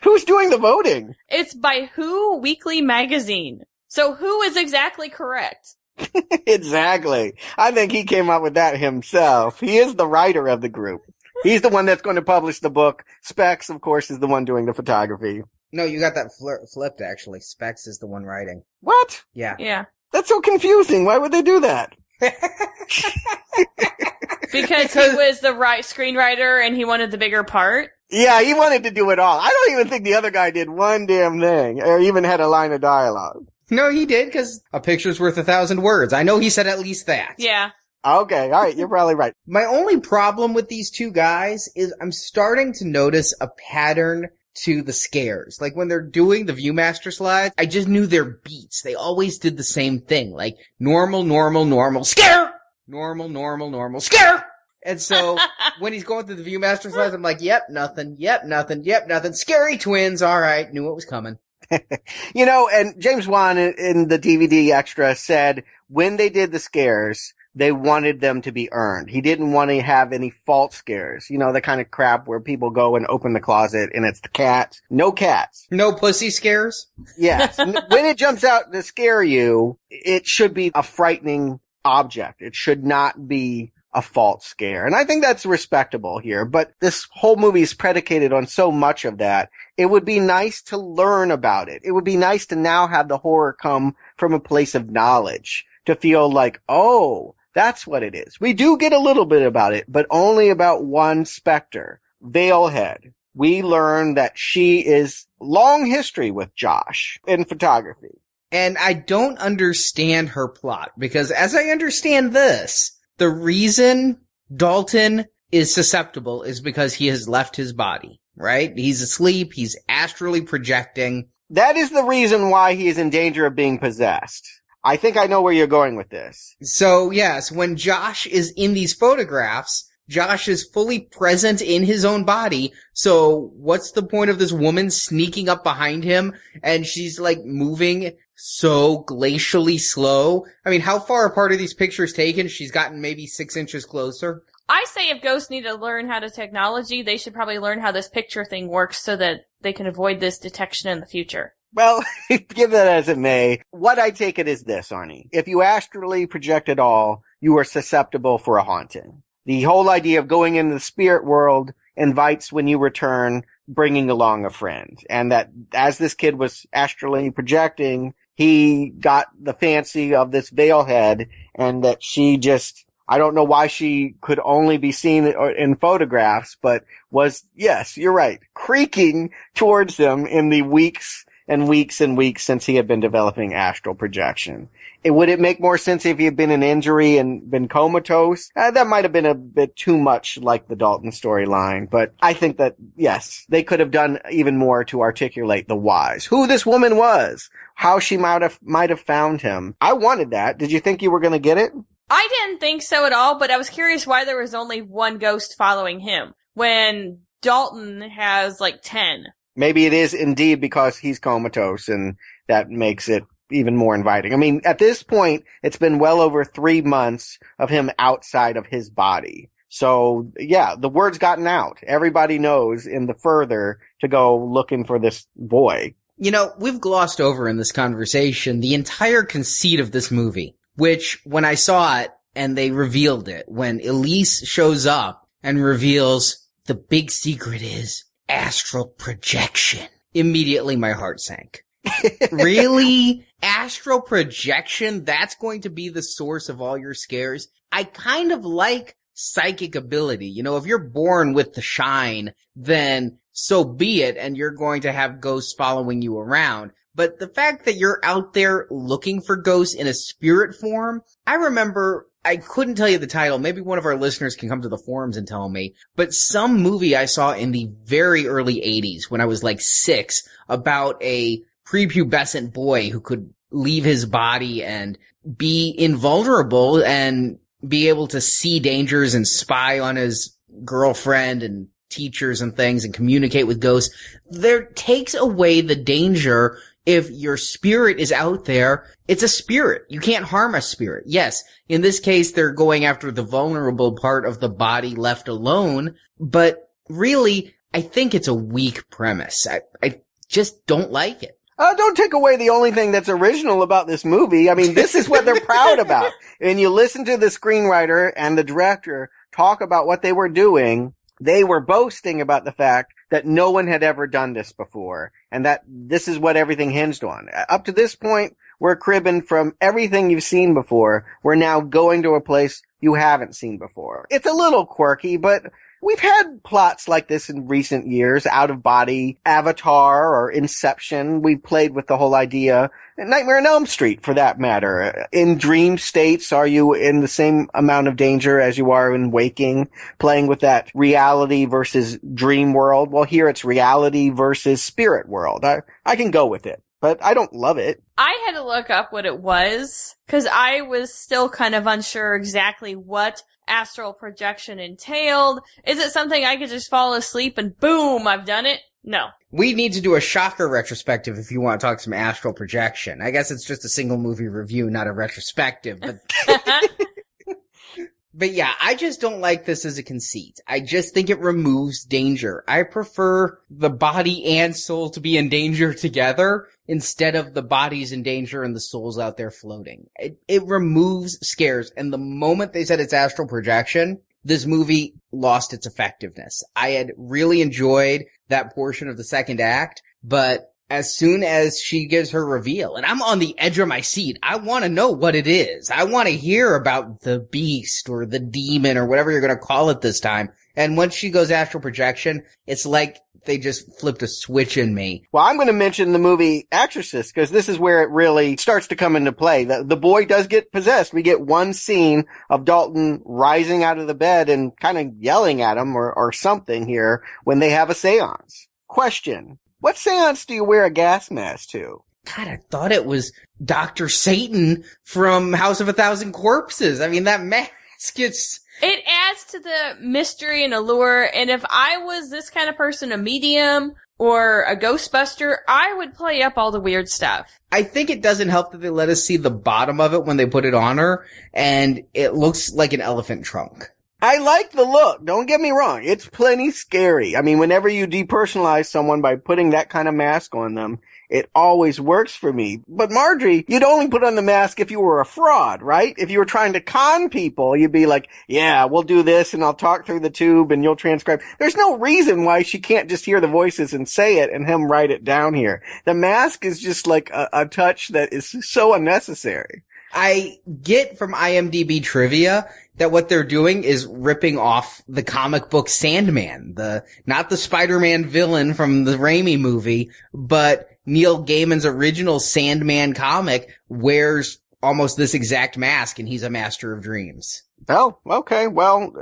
Who's doing the voting? It's by Who Weekly Magazine. So who is exactly correct? Exactly. I think he came up with that himself. He is the writer of the group. He's the one that's going to publish the book. Specs, of course, is the one doing the photography. No, you got that flipped, actually. Specs is the one writing. What? Yeah. Yeah. That's so confusing. Why would they do that? Because he was the screenwriter and he wanted the bigger part? Yeah, he wanted to do it all. I don't even think the other guy did one damn thing, or even had a line of dialogue. No, he did, because a picture's worth 1,000 words. I know he said at least that. Yeah. Okay, alright, you're probably right. My only problem with these two guys is I'm starting to notice a pattern to the scares. Like when they're doing the Viewmaster slides, I just knew their beats. They always did the same thing. Like normal, normal, normal, scare! Normal, normal, normal, scare! And so when he's going through the Viewmaster's list, I'm like, yep, nothing, yep, nothing, yep, nothing. Scary twins, all right, knew it was coming. And James Wan in the DVD extra said when they did the scares, they wanted them to be earned. He didn't want to have any false scares. The kind of crap where people go and open the closet and it's the cat. No cats. No pussy scares? Yes. When it jumps out to scare you, it should be a frightening object. It should not be a false scare. And I think that's respectable here. But this whole movie is predicated on so much of that. It would be nice to learn about it. It would be nice to now have the horror come from a place of knowledge, to feel like, oh, that's what it is. We do get a little bit about it, but only about one specter, Veilhead. We learn that she is long history with Josh in photography. And I don't understand her plot, because as I understand this, the reason Dalton is susceptible is because he has left his body, right? He's asleep. He's astrally projecting. That is the reason why he is in danger of being possessed. I think I know where you're going with this. So yes, when Josh is in these photographs, Josh is fully present in his own body. So what's the point of this woman sneaking up behind him and she's like moving so glacially slow? I mean, how far apart are these pictures taken? She's gotten maybe 6 inches closer. I say if ghosts need to learn how to technology, they should probably learn how this picture thing works so that they can avoid this detection in the future. Well, give that as it may. What I take it is this, Arnie. If you astrally project at all, you are susceptible for a haunting. The whole idea of going into the spirit world invites, when you return, bringing along a friend. And that as this kid was astrally projecting, he got the fancy of this Veilhead, and that she just, I don't know why she could only be seen in photographs, but was, yes, you're right, creaking towards him in the weeks and weeks and weeks since he had been developing astral projection. Would it make more sense if he had been in injury and been comatose? That might have been a bit too much like the Dalton storyline, but I think that, yes, they could have done even more to articulate the whys. Who this woman was, how she might have found him. I wanted that. Did you think you were going to get it? I didn't think so at all, but I was curious why there was only one ghost following him when Dalton has like 10. Maybe it is indeed because he's comatose, and that makes it even more inviting. I mean, at this point, it's been well over 3 months of him outside of his body. So, yeah, the word's gotten out. Everybody knows in the further to go looking for this boy. We've glossed over in this conversation the entire conceit of this movie, which when I saw it and they revealed it, when Elise shows up and reveals the big secret is astral projection, immediately my heart sank. Really? Astral projection? That's going to be the source of all your scares? I kind of like psychic ability. If you're born with the shine, then so be it, and you're going to have ghosts following you around. But the fact that you're out there looking for ghosts in a spirit form, I remember, I couldn't tell you the title. Maybe one of our listeners can come to the forums and tell me. But some movie I saw in the very early 80s when I was like 6 about a prepubescent boy who could leave his body and be invulnerable and be able to see dangers and spy on his girlfriend and teachers and things and communicate with ghosts. There takes away the danger. If your spirit is out there, it's a spirit. You can't harm a spirit. Yes, in this case, they're going after the vulnerable part of the body left alone, but really, I think it's a weak premise. I just don't like it. Don't take away the only thing that's original about this movie. I mean, this is what they're proud about. And you listen to the screenwriter and the director talk about what they were doing. They were boasting about the fact that no one had ever done this before, and that this is what everything hinged on. Up to this point, we're cribbing from everything you've seen before. We're now going to a place you haven't seen before. It's a little quirky, but we've had plots like this in recent years. Out of Body, Avatar, or Inception. We've played with the whole idea. Nightmare on Elm Street, for that matter. In dream states, are you in the same amount of danger as you are in waking? Playing with that reality versus dream world. Well, here it's reality versus spirit world. I can go with it. but I don't love it. I had to look up what it was, because I was still kind of unsure exactly what astral projection entailed. Is it something I could just fall asleep and boom, I've done it? No. We need to do a shocker retrospective if you want to talk some astral projection. I guess it's just a single movie review, not a retrospective, but... But yeah, I just don't like this as a conceit. I just think it removes danger. I prefer the body and soul to be in danger together instead of the body's in danger and the soul's out there floating. It removes scares. And the moment they said it's astral projection, this movie lost its effectiveness. I had really enjoyed that portion of the second act, but as soon as she gives her reveal, and I'm on the edge of my seat, I want to know what it is. I want to hear about the beast or the demon or whatever you're going to call it this time. And once she goes astral projection, it's like they just flipped a switch in me. Well, I'm going to mention the movie Exorcist, because this is where it really starts to come into play. The boy does get possessed. We get one scene of Dalton rising out of the bed and kind of yelling at him or something here when they have a seance. Question. What seance do you wear a gas mask to? God, I thought it was Dr. Satan from House of a Thousand Corpses. I mean, that mask is... It adds to the mystery and allure, and if I was this kind of person, a medium or a Ghostbuster, I would play up all the weird stuff. I think it doesn't help that they let us see the bottom of it when they put it on her, and it looks like an elephant trunk. I like the look. Don't get me wrong. It's plenty scary. I mean, whenever you depersonalize someone by putting that kind of mask on them, it always works for me. But Marjorie, you'd only put on the mask if you were a fraud, right? If you were trying to con people, you'd be like, yeah, we'll do this and I'll talk through the tube and you'll transcribe. There's no reason why she can't just hear the voices and say it and him write it down here. The mask is just like a touch that is so unnecessary. I get from IMDb trivia that what they're doing is ripping off the comic book Sandman, not the Spider-Man villain from the Raimi movie, but Neil Gaiman's original Sandman comic wears almost this exact mask, and he's a master of dreams. Oh, okay. Well,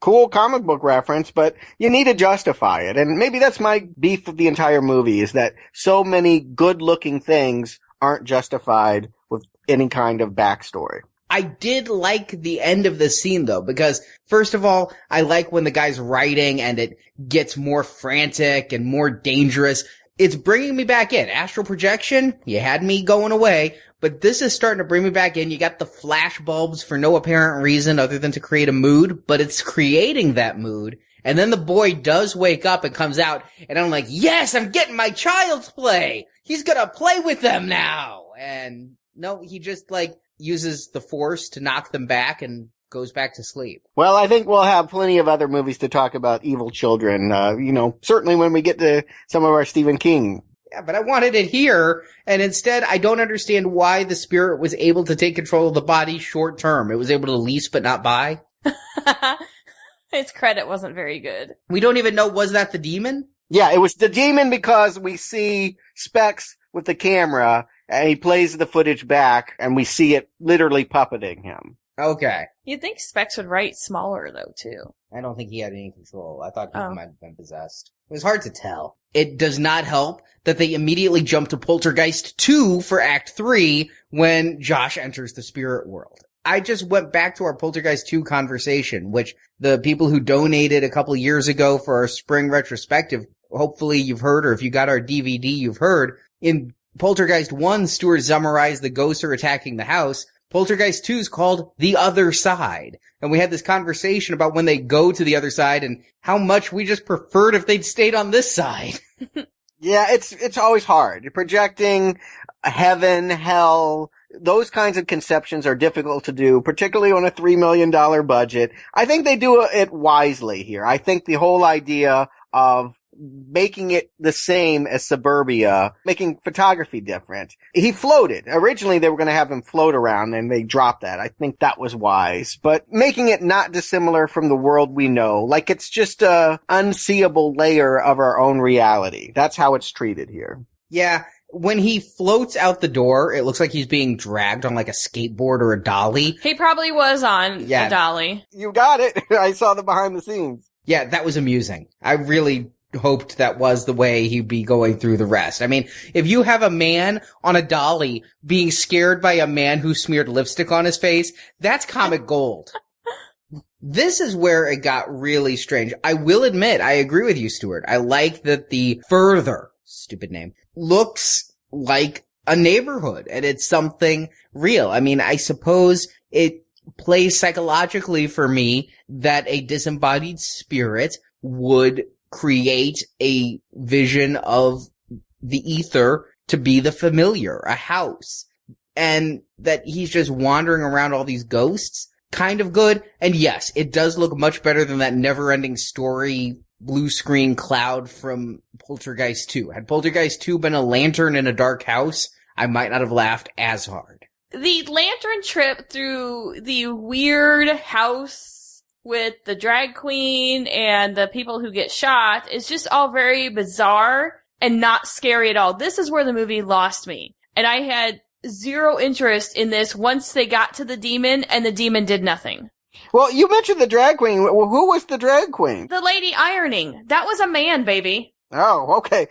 cool comic book reference, but you need to justify it. And maybe that's my beef with the entire movie, is that so many good-looking things aren't justified with any kind of backstory. I did like the end of the scene, though, because, first of all, I like when the guy's writing and it gets more frantic and more dangerous. It's bringing me back in. Astral projection, you had me going away, but this is starting to bring me back in. You got the flash bulbs for no apparent reason other than to create a mood, but it's creating that mood. And then the boy does wake up and comes out, and I'm like, yes, I'm getting my child's play. He's gonna play with them now. And no, he just, uses the force to knock them back and goes back to sleep. Well, I think we'll have plenty of other movies to talk about evil children, certainly when we get to some of our Stephen King. Yeah, but I wanted it here, and instead I don't understand why the spirit was able to take control of the body short term. It was able to lease but not buy. Its credit wasn't very good. We don't even know, was that the demon? Yeah, it was the demon because we see Specs with the camera, and he plays the footage back, and we see it literally puppeting him. Okay. You'd think Specs would write smaller, though, too. I don't think he had any control. I thought he might have been possessed. It was hard to tell. It does not help that they immediately jump to Poltergeist 2 for Act 3 when Josh enters the spirit world. I just went back to our Poltergeist 2 conversation, which the people who donated a couple years ago for our spring retrospective, hopefully you've heard, or if you got our DVD, you've heard. In Poltergeist 1, Stuart summarized the ghosts are attacking the house. Poltergeist 2 is called The Other Side. And we had this conversation about when they go to the other side and how much we just preferred if they'd stayed on this side. Yeah, it's always hard. You're projecting heaven, hell, those kinds of conceptions are difficult to do, particularly on a $3 million budget. I think they do it wisely here. I think the whole idea of making it the same as Suburbia, making photography different. He floated. Originally, they were going to have him float around, and they dropped that. I think that was wise. But making it not dissimilar from the world we know, like it's just a unseeable layer of our own reality. That's how it's treated here. Yeah. When he floats out the door, it looks like he's being dragged on like a skateboard or a dolly. He probably was on a dolly. You got it. I saw the behind the scenes. Yeah, that was amusing. I really hoped that was the way he'd be going through the rest. I mean, if you have a man on a dolly being scared by a man who smeared lipstick on his face, that's comic gold. This is where it got really strange. I will admit, I agree with you, Stuart. I like that the Further, stupid name, looks like a neighborhood, and it's something real. I mean, I suppose it plays psychologically for me that a disembodied spirit would create a vision of the ether to be the familiar, a house, and that he's just wandering around all these ghosts. Kind of good. And yes, it does look much better than that never-ending story blue screen cloud from Poltergeist 2. Had Poltergeist 2 been a lantern in a dark house, I might not have laughed as hard. The lantern trip through the weird house with the drag queen and the people who get shot is just all very bizarre and not scary at all. This is where the movie lost me. And I had zero interest in this once they got to the demon, and the demon did nothing. Well, you mentioned the drag queen. Well, who was the drag queen? The lady ironing. That was a man, baby. Oh, okay.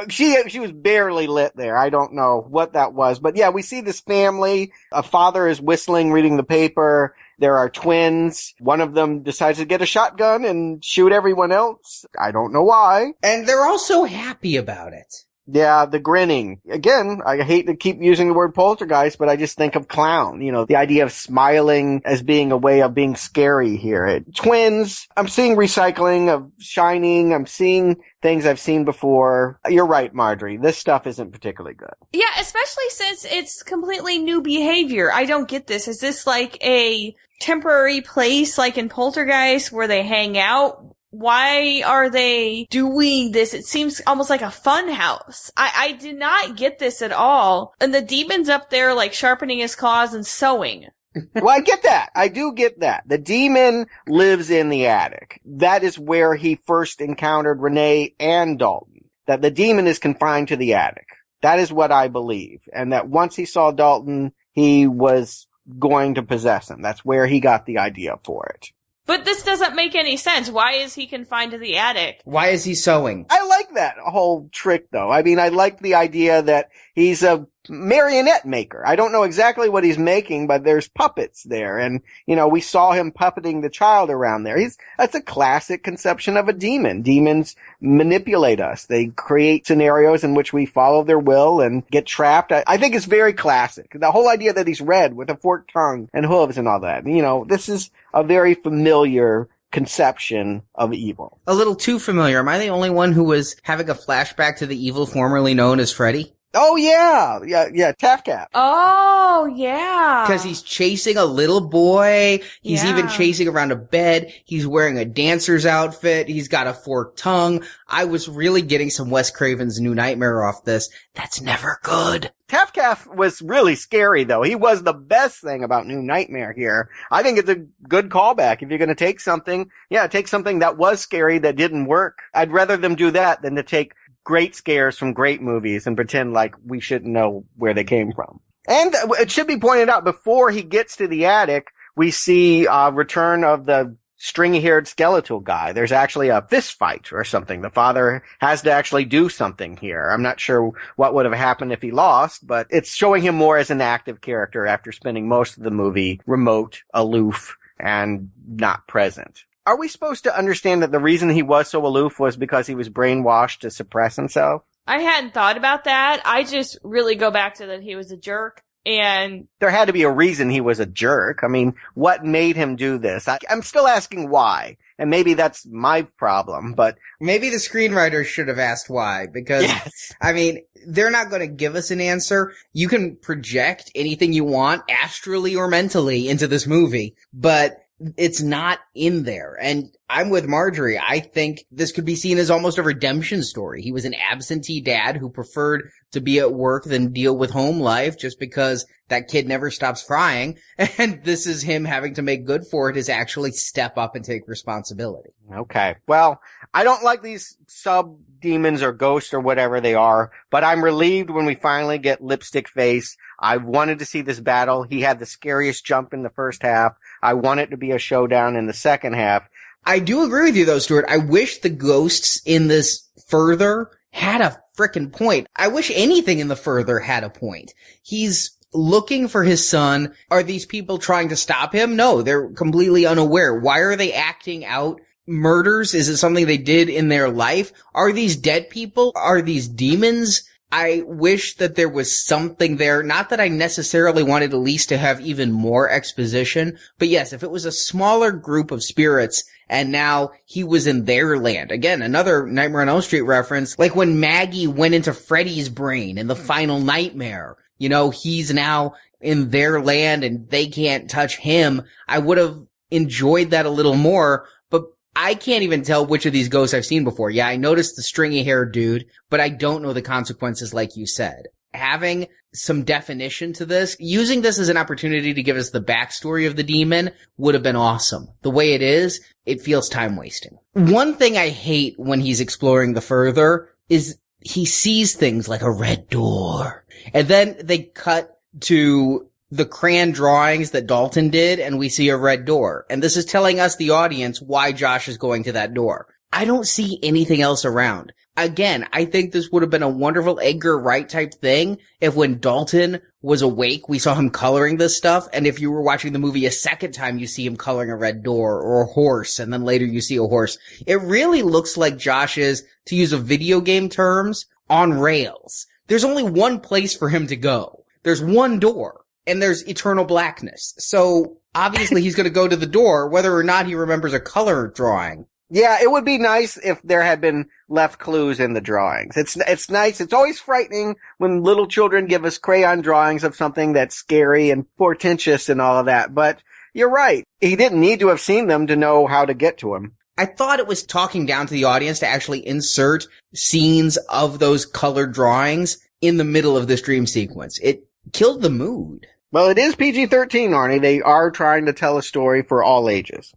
She was barely lit there. I don't know what that was. But yeah, we see this family. A father is whistling, reading the paper. There are twins. One of them decides to get a shotgun and shoot everyone else. I don't know why. And they're all so happy about it. Yeah, the grinning. Again, I hate to keep using the word poltergeist, but I just think of clown. You know, the idea of smiling as being a way of being scary here. Twins, I'm seeing recycling of Shining. I'm seeing things I've seen before. You're right, Marjorie. This stuff isn't particularly good. Yeah, especially since it's completely new behavior. I don't get this. Is this like a temporary place like in Poltergeist where they hang out? Why are they doing this? It seems almost like a fun house. I did not get this at all. And the demon's up there like sharpening his claws and sewing. Well, I get that. I do get that. The demon lives in the attic. That is where he first encountered Renee and Dalton. That the demon is confined to the attic. That is what I believe. And that once he saw Dalton, he was going to possess him. That's where he got the idea for it. But this doesn't make any sense. Why is he confined to the attic? Why is he sewing? I like that whole trick, though. I mean, I like the idea that he's a marionette maker. I don't know exactly what he's making, but there's puppets there. And, you know, we saw him puppeting the child around there. That's a classic conception of a demon. Demons manipulate us. They create scenarios in which we follow their will and get trapped. I think it's very classic. The whole idea that he's red with a forked tongue and hooves and all that. You know, this is a very familiar conception of evil. A little too familiar. Am I the only one who was having a flashback to the evil formerly known as Freddy? Oh, yeah, Tap. Oh, yeah. Because he's chasing a little boy. He's even chasing around a bed. He's wearing a dancer's outfit. He's got a forked tongue. I was really getting some Wes Craven's New Nightmare off this. That's never good. Tap was really scary, though. He was the best thing about New Nightmare here. I think it's a good callback. If you're going to take something that was scary that didn't work. I'd rather them do that than to take great scares from great movies and pretend like we shouldn't know where they came from. And it should be pointed out, before he gets to the attic, we see return of the stringy-haired skeletal guy. There's actually a fist fight or something. The father has to actually do something here. I'm not sure what would have happened if he lost, but it's showing him more as an active character after spending most of the movie remote, aloof, and not present. Are we supposed to understand that the reason he was so aloof was because he was brainwashed to suppress himself? I hadn't thought about that. I just really go back to that he was a jerk. And there had to be a reason he was a jerk. I mean, what made him do this? I'm still asking why. And maybe that's my problem, but maybe the screenwriters should have asked why, because, yes. I mean, they're not going to give us an answer. You can project anything you want, astrally or mentally, into this movie, but it's not in there. And I'm with Marjorie. I think this could be seen as almost a redemption story. He was an absentee dad who preferred to be at work than deal with home life just because that kid never stops crying. And this is him having to make good for it, is actually step up and take responsibility. Okay. Well, I don't like these sub-demons or ghosts or whatever they are, but I'm relieved when we finally get Lipstick Face. I wanted to see this battle. He had the scariest jump in the first half. I want it to be a showdown in the second half. I do agree with you though, Stuart. I wish the ghosts in this Further had a frickin' point. I wish anything in the Further had a point. He's looking for his son. Are these people trying to stop him? No, they're completely unaware. Why are they acting out murders? Is it something they did in their life? Are these dead people? Are these demons? I wish that there was something there. Not that I necessarily wanted Elise to have even more exposition, but yes, if it was a smaller group of spirits and now he was in their land. Again, another Nightmare on Elm Street reference, like when Maggie went into Freddy's brain in the final nightmare. You know, he's now in their land and they can't touch him. I would have enjoyed that a little more, but I can't even tell which of these ghosts I've seen before. Yeah, I noticed the stringy haired dude, but I don't know the consequences like you said. Having some definition to this, using this as an opportunity to give us the backstory of the demon would have been awesome. The way it is, it feels time wasting. One thing I hate when he's exploring the Further is he sees things like a red door. And then they cut to the crayon drawings that Dalton did, and we see a red door. And this is telling us, the audience, why Josh is going to that door. I don't see anything else around. Again, I think this would have been a wonderful Edgar Wright type thing if when Dalton was awake, we saw him coloring this stuff, and if you were watching the movie a second time, you see him coloring a red door or a horse, and then later you see a horse. It really looks like Josh is, to use a video game terms, on rails. There's only one place for him to go. There's one door, and there's eternal blackness. So, obviously he's gonna go to the door, whether or not he remembers a color drawing. Yeah, it would be nice if there had been left clues in the drawings. It's nice. It's always frightening when little children give us crayon drawings of something that's scary and portentous and all of that. But you're right. He didn't need to have seen them to know how to get to him. I thought it was talking down to the audience to actually insert scenes of those colored drawings in the middle of this dream sequence. It killed the mood. Well, it is PG-13, Arnie. They are trying to tell a story for all ages.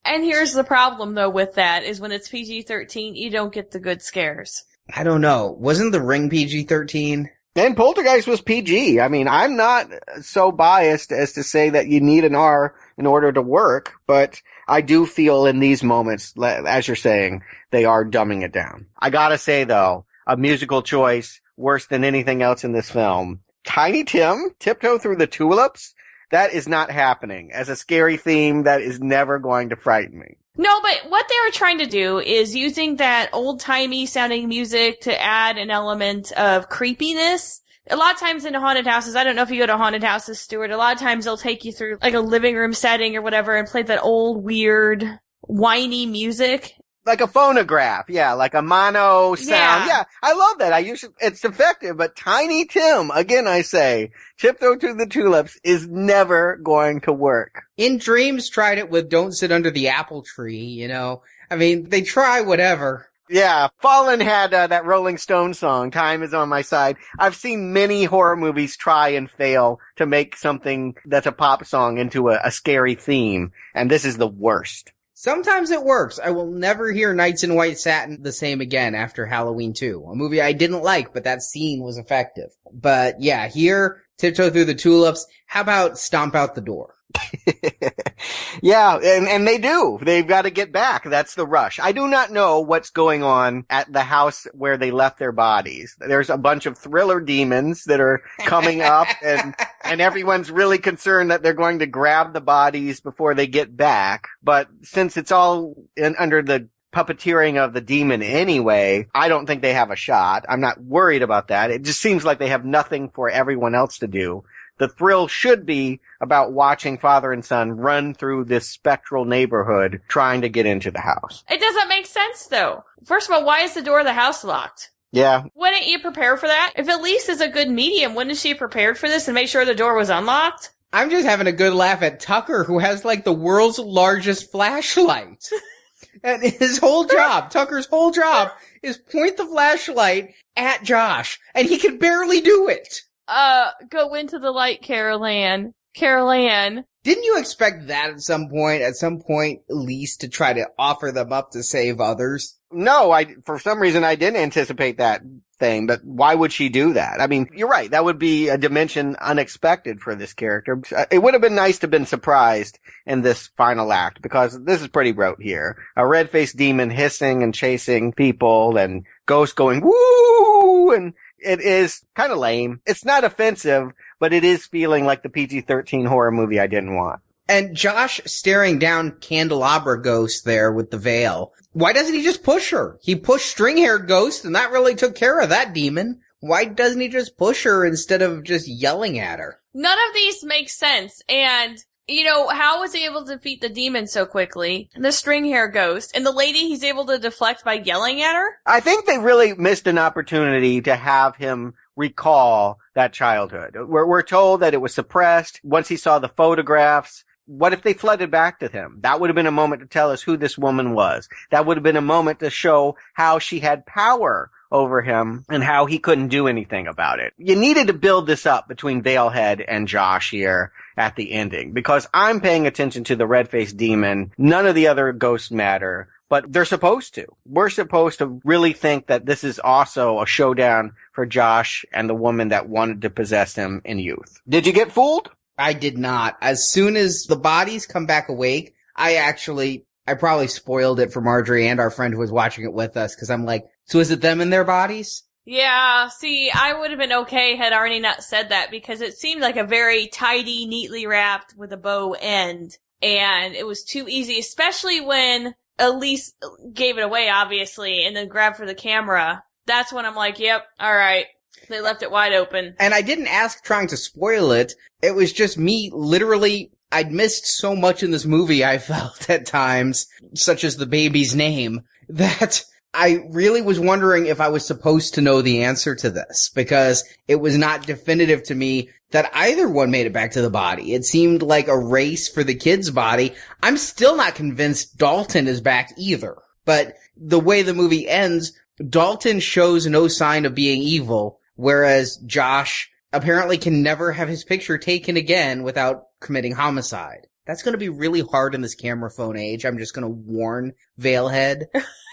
And here's the problem, though, with that, is when it's PG-13, you don't get the good scares. I don't know. Wasn't The Ring PG-13? And Poltergeist was PG. I mean, I'm not so biased as to say that you need an R in order to work, but I do feel in these moments, as you're saying, they are dumbing it down. I gotta say, though, a musical choice worse than anything else in this film. Tiny Tim, Tiptoe Through the Tulips? That is not happening. As a scary theme, that is never going to frighten me. No, but what they were trying to do is using that old-timey sounding music to add an element of creepiness. A lot of times in haunted houses, I don't know if you go to haunted houses, Stuart, a lot of times they'll take you through like a living room setting or whatever and play that old, weird, whiny music. Like a phonograph, yeah, like a mono sound. Yeah, I love that. It's effective, but Tiny Tim, again I say, Tiptoe Through the Tulips is never going to work. In Dreams tried it with Don't Sit Under the Apple Tree, you know. I mean, they try whatever. Yeah, Fallen had that Rolling Stone song, Time Is On My Side. I've seen many horror movies try and fail to make something that's a pop song into a scary theme, and this is the worst. Sometimes it works. I will never hear Nights in White Satin the same again after Halloween 2. A movie I didn't like, but that scene was effective. But yeah, here, Tiptoe Through the Tulips. How about Stomp Out the Door? Yeah, and they do. They've got to get back. That's the rush. I do not know what's going on at the house where they left their bodies. There's a bunch of thriller demons that are coming up and everyone's really concerned that they're going to grab the bodies before they get back. But since it's all under the puppeteering of the demon anyway, I don't think they have a shot. I'm not worried about that. It just seems like they have nothing for everyone else to do. The thrill should be about watching father and son run through this spectral neighborhood trying to get into the house. It doesn't make sense, though. First of all, why is the door of the house locked? Yeah. Wouldn't you prepare for that? If Elise is a good medium, wouldn't she have prepared for this and made sure the door was unlocked? I'm just having a good laugh at Tucker, who has like the world's largest flashlight. And his whole job, Tucker's whole job, is point the flashlight at Josh. And he can barely do it. Go into the light, Carol Ann. Carol Ann. Didn't you expect that at some point, Elise to try to offer them up to save others? No, for some reason I didn't anticipate that. thing, but why would she do that? I mean, you're right. That would be a dimension unexpected for this character. It would have been nice to have been surprised in this final act, because this is pretty rote here. A red-faced demon hissing and chasing people, and ghosts going, woo! And it is kind of lame. It's not offensive, but it is feeling like the PG-13 horror movie I didn't want. And Josh staring down Candelabra Ghost there with the veil. Why doesn't he just push her? He pushed String-Hair Ghost, and that really took care of that demon. Why doesn't he just push her instead of just yelling at her? None of these make sense. And, you know, how was he able to defeat the demon so quickly? The String-Hair Ghost. And the lady he's able to deflect by yelling at her? I think they really missed an opportunity to have him recall that childhood. We're told that it was suppressed once he saw the photographs. What if they flooded back to him? That would have been a moment to tell us who this woman was. That would have been a moment to show how she had power over him and how he couldn't do anything about it. You needed to build this up between Veilhead and Josh here at the ending, because I'm paying attention to the red-faced demon. None of the other ghosts matter, but they're supposed to. We're supposed to really think that this is also a showdown for Josh and the woman that wanted to possess him in youth. Did you get fooled? I did not. As soon as the bodies come back awake, I probably spoiled it for Marjorie and our friend who was watching it with us, because I'm like, so is it them in their bodies? Yeah, see, I would have been okay had Arnie not said that, because it seemed like a very tidy, neatly wrapped with a bow end, and it was too easy, especially when Elise gave it away, obviously, and then grabbed for the camera. That's when I'm like, yep, alright. They left it wide open. And I didn't ask trying to spoil it. It was just me literally, I'd missed so much in this movie, I felt at times, such as the baby's name, that I really was wondering if I was supposed to know the answer to this, because it was not definitive to me that either one made it back to the body. It seemed like a race for the kid's body. I'm still not convinced Dalton is back either. But the way the movie ends, Dalton shows no sign of being evil, whereas Josh apparently can never have his picture taken again without committing homicide. That's going to be really hard in this camera phone age. I'm just going to warn Veilhead.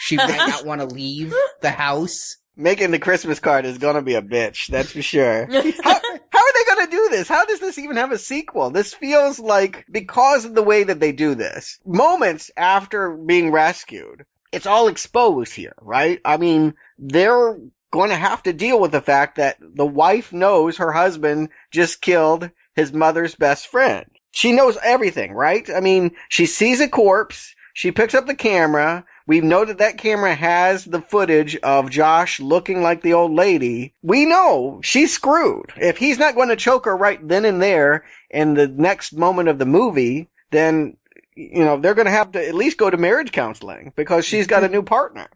She might not want to leave the house. Making the Christmas card is going to be a bitch, that's for sure. How are they going to do this? How does this even have a sequel? This feels like, because of the way that they do this, moments after being rescued, it's all exposed here, right? I mean, they're going to have to deal with the fact that the wife knows her husband just killed his mother's best friend. She knows everything, right? I mean, she sees a corpse, she picks up the camera, we know that camera has the footage of Josh looking like the old lady. We know she's screwed. If he's not going to choke her right then and there in the next moment of the movie, then, you know, they're going to have to at least go to marriage counseling, because she's got a new partner.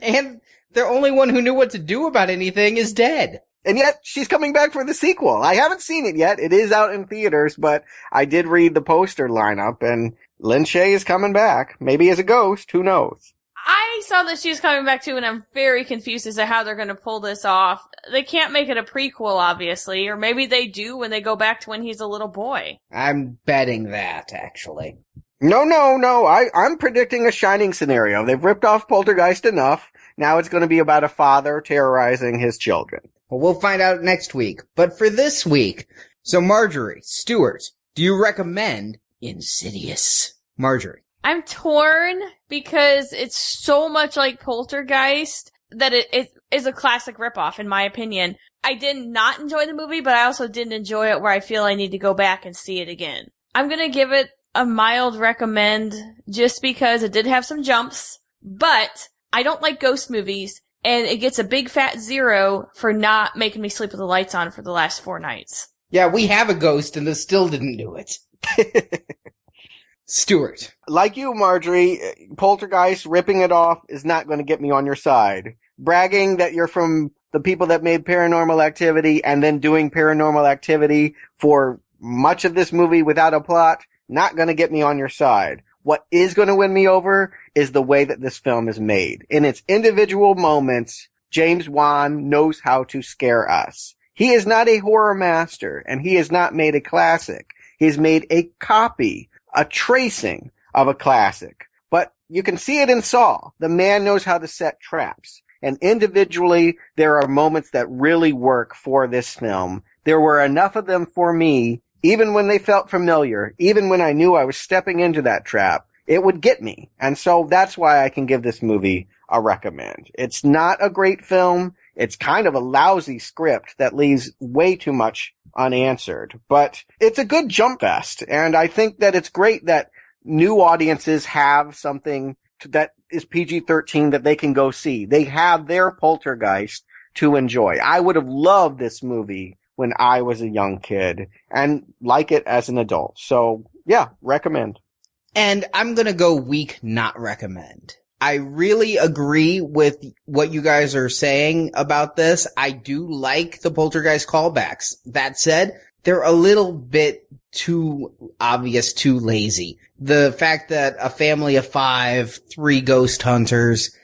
And the only one who knew what to do about anything is dead. And yet, she's coming back for the sequel. I haven't seen it yet. It is out in theaters, but I did read the poster lineup, and Lin Shaye is coming back. Maybe as a ghost. Who knows? I saw that she's coming back too, and I'm very confused as to how they're going to pull this off. They can't make it a prequel, obviously, or maybe they do when they go back to when he's a little boy. I'm betting that, actually. No. I'm predicting a Shining scenario. They've ripped off Poltergeist enough. Now it's going to be about a father terrorizing his children. Well, we'll find out next week. But for this week, so Marjorie, Stuart, do you recommend Insidious? Marjorie. I'm torn because it's so much like Poltergeist that it is a classic ripoff, in my opinion. I did not enjoy the movie, but I also didn't enjoy it where I feel I need to go back and see it again. I'm going to give it a mild recommend just because it did have some jumps, but I don't like ghost movies, and it gets a big fat 0 for not making me sleep with the lights on for the last 4 nights. Yeah, we have a ghost, and this still didn't do it. Stuart. Like you, Marjorie, Poltergeist ripping it off is not going to get me on your side. Bragging that you're from the people that made Paranormal Activity and then doing Paranormal Activity for much of this movie without a plot, not going to get me on your side. What is going to win me over is the way that this film is made. In its individual moments, James Wan knows how to scare us. He is not a horror master, and he has not made a classic. He has made a copy, a tracing of a classic. But you can see it in Saw. The man knows how to set traps. and individually, there are moments that really work for this film. There were enough of them for me, even when they felt familiar, even when I knew I was stepping into that trap, it would get me. And so that's why I can give this movie a recommend. It's not a great film. It's kind of a lousy script that leaves way too much unanswered, but it's a good jump fest. And I think that it's great that new audiences have something that is PG-13 that they can go see. They have their Poltergeist to enjoy. I would have loved this movie when I was a young kid and like it as an adult. So yeah, recommend. And I'm gonna go weak not recommend. I really agree with what you guys are saying about this. I do like the Poltergeist callbacks. That said, they're a little bit too obvious, too lazy. The fact that a family of 5, 3 ghost hunters,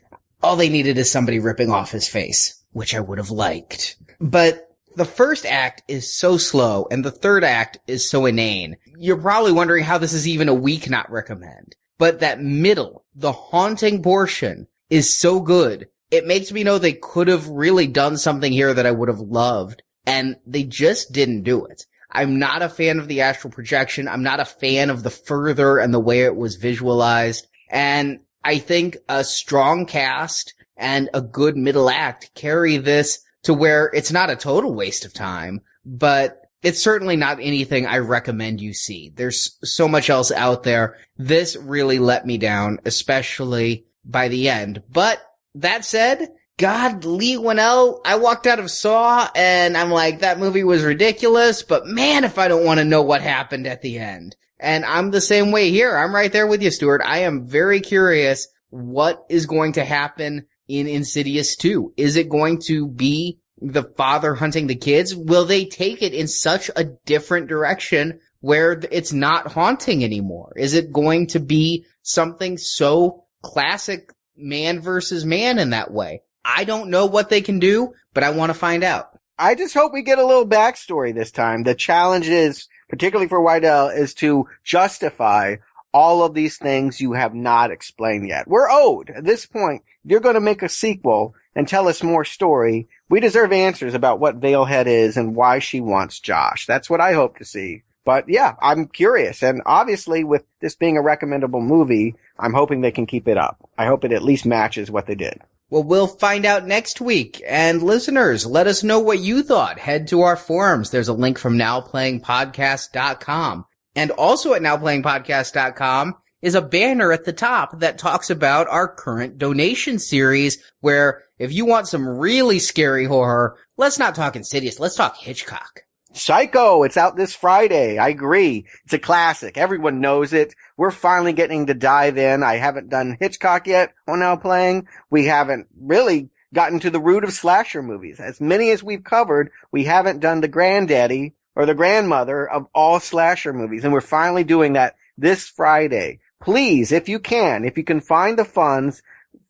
all they needed is somebody ripping off his face, which I would have liked. But the first act is so slow and the third act is so inane. You're probably wondering how this is even a weak not recommend. But that middle, the haunting portion, is so good. It makes me know they could have really done something here that I would have loved. And they just didn't do it. I'm not a fan of the astral projection. I'm not a fan of the further and the way it was visualized. And I think a strong cast and a good middle act carry this to where it's not a total waste of time, but it's certainly not anything I recommend you see. There's so much else out there. This really let me down, especially by the end. But that said, God, Lee Winnell, I walked out of Saw and I'm like, that movie was ridiculous, but man, if I don't want to know what happened at the end. And I'm the same way here. I'm right there with you, Stuart. I am very curious what is going to happen in Insidious 2. Is it going to be the father hunting the kids? Will they take it in such a different direction where it's not haunting anymore? Is it going to be something so classic man versus man in that way? I don't know what they can do, but I want to find out. I just hope we get a little backstory this time. The challenge is, particularly for Wydell, is to justify all of these things you have not explained yet. We're owed. At this point, you're going to make a sequel and tell us more story. We deserve answers about what Veilhead is and why she wants Josh. That's what I hope to see. But yeah, I'm curious. And obviously, with this being a recommendable movie, I'm hoping they can keep it up. I hope it at least matches what they did. Well, we'll find out next week. And listeners, let us know what you thought. Head to our forums. There's a link from nowplayingpodcast.com. And also at nowplayingpodcast.com is a banner at the top that talks about our current donation series, where if you want some really scary horror, let's not talk Insidious, let's talk Hitchcock. Psycho, it's out this Friday. I agree. It's a classic. Everyone knows it. We're finally getting to dive in. I haven't done Hitchcock yet on Now Playing. We haven't really gotten to the root of slasher movies. As many as we've covered, we haven't done the granddaddy or the grandmother of all slasher movies. And we're finally doing that this Friday. Please, if you can find the funds,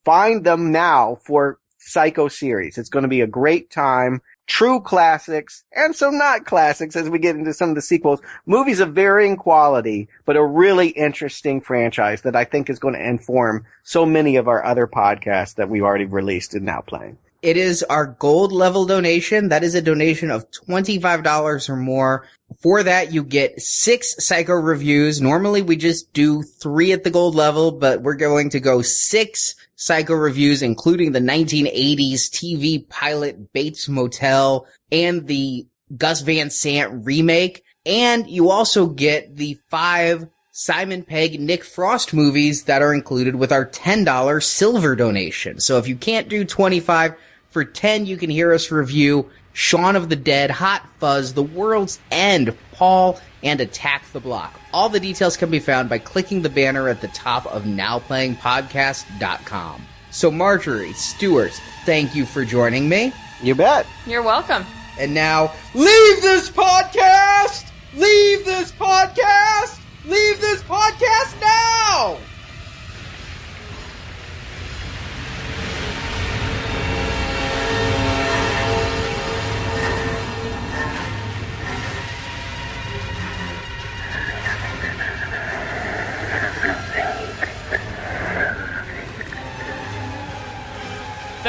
find them now for Psycho series. It's going to be a great time. True classics and some not classics as we get into some of the sequels. Movies of varying quality, but a really interesting franchise that I think is going to inform so many of our other podcasts that we've already released and Now Playing. It is our gold level donation. That is a donation of $25 or more. For that, you get 6 Psycho reviews. Normally, we just do 3 at the gold level, but we're going to go 6 Psycho reviews, including the 1980s TV pilot Bates Motel and the Gus Van Sant remake. And you also get the 5 Simon Pegg, Nick Frost movies that are included with our $10 silver donation. So if you can't do 25, for 10, you can hear us review Shaun of the Dead, Hot Fuzz, The World's End, Paul, and Attack the Block. All the details can be found by clicking the banner at the top of nowplayingpodcast.com. So Marjorie, Stuart, thank you for joining me. You bet. You're welcome. And now, leave this podcast! Leave this podcast! Leave this podcast now!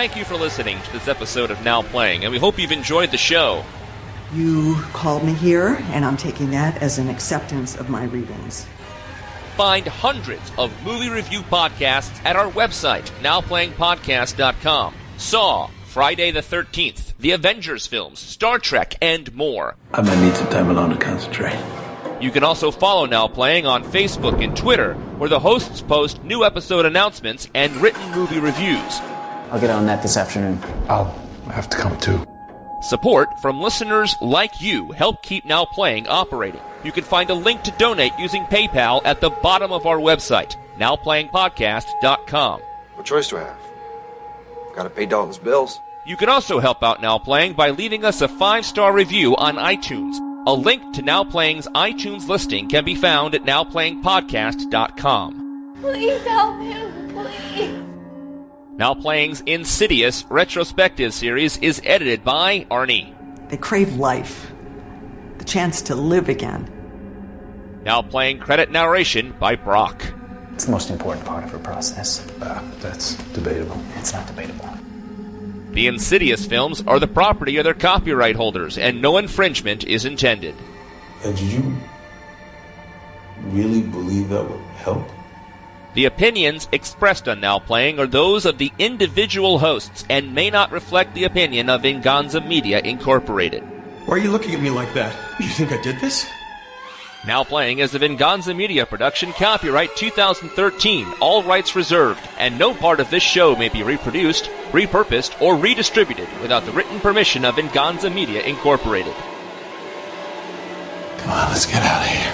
thank you for listening to this episode of Now Playing, and we hope you've enjoyed the show. You called me here, and I'm taking that as an acceptance of my readings. Find hundreds of movie review podcasts at our website, nowplayingpodcast.com. Saw, Friday the 13th, the Avengers films, Star Trek, and more. I might need some time alone to concentrate. You can also follow Now Playing on Facebook and Twitter, where the hosts post new episode announcements and written movie reviews. I'll get on that this afternoon. I'll have to come too. Support from listeners like you help keep Now Playing operating. You can find a link to donate using PayPal at the bottom of our website, nowplayingpodcast.com. What choice do I have? Gotta pay Dalton's bills. You can also help out Now Playing by leaving us a 5-star review on iTunes. A link to Now Playing's iTunes listing can be found at nowplayingpodcast.com. Please help him, please. Now Playing's Insidious retrospective series is edited by Arnie. They crave life, the chance to live again. Now Playing credit narration by Brock. It's the most important part of her process. That's debatable. It's not debatable. The Insidious films are the property of their copyright holders, and no infringement is intended. And did you really believe that would help? The opinions expressed on Now Playing are those of the individual hosts and may not reflect the opinion of Venganza Media Incorporated. Why are you looking at me like that? You think I did this? Now Playing is a Venganza Media production, copyright 2013, all rights reserved, and no part of this show may be reproduced, repurposed, or redistributed without the written permission of Venganza Media Incorporated. Come on, let's get out of here.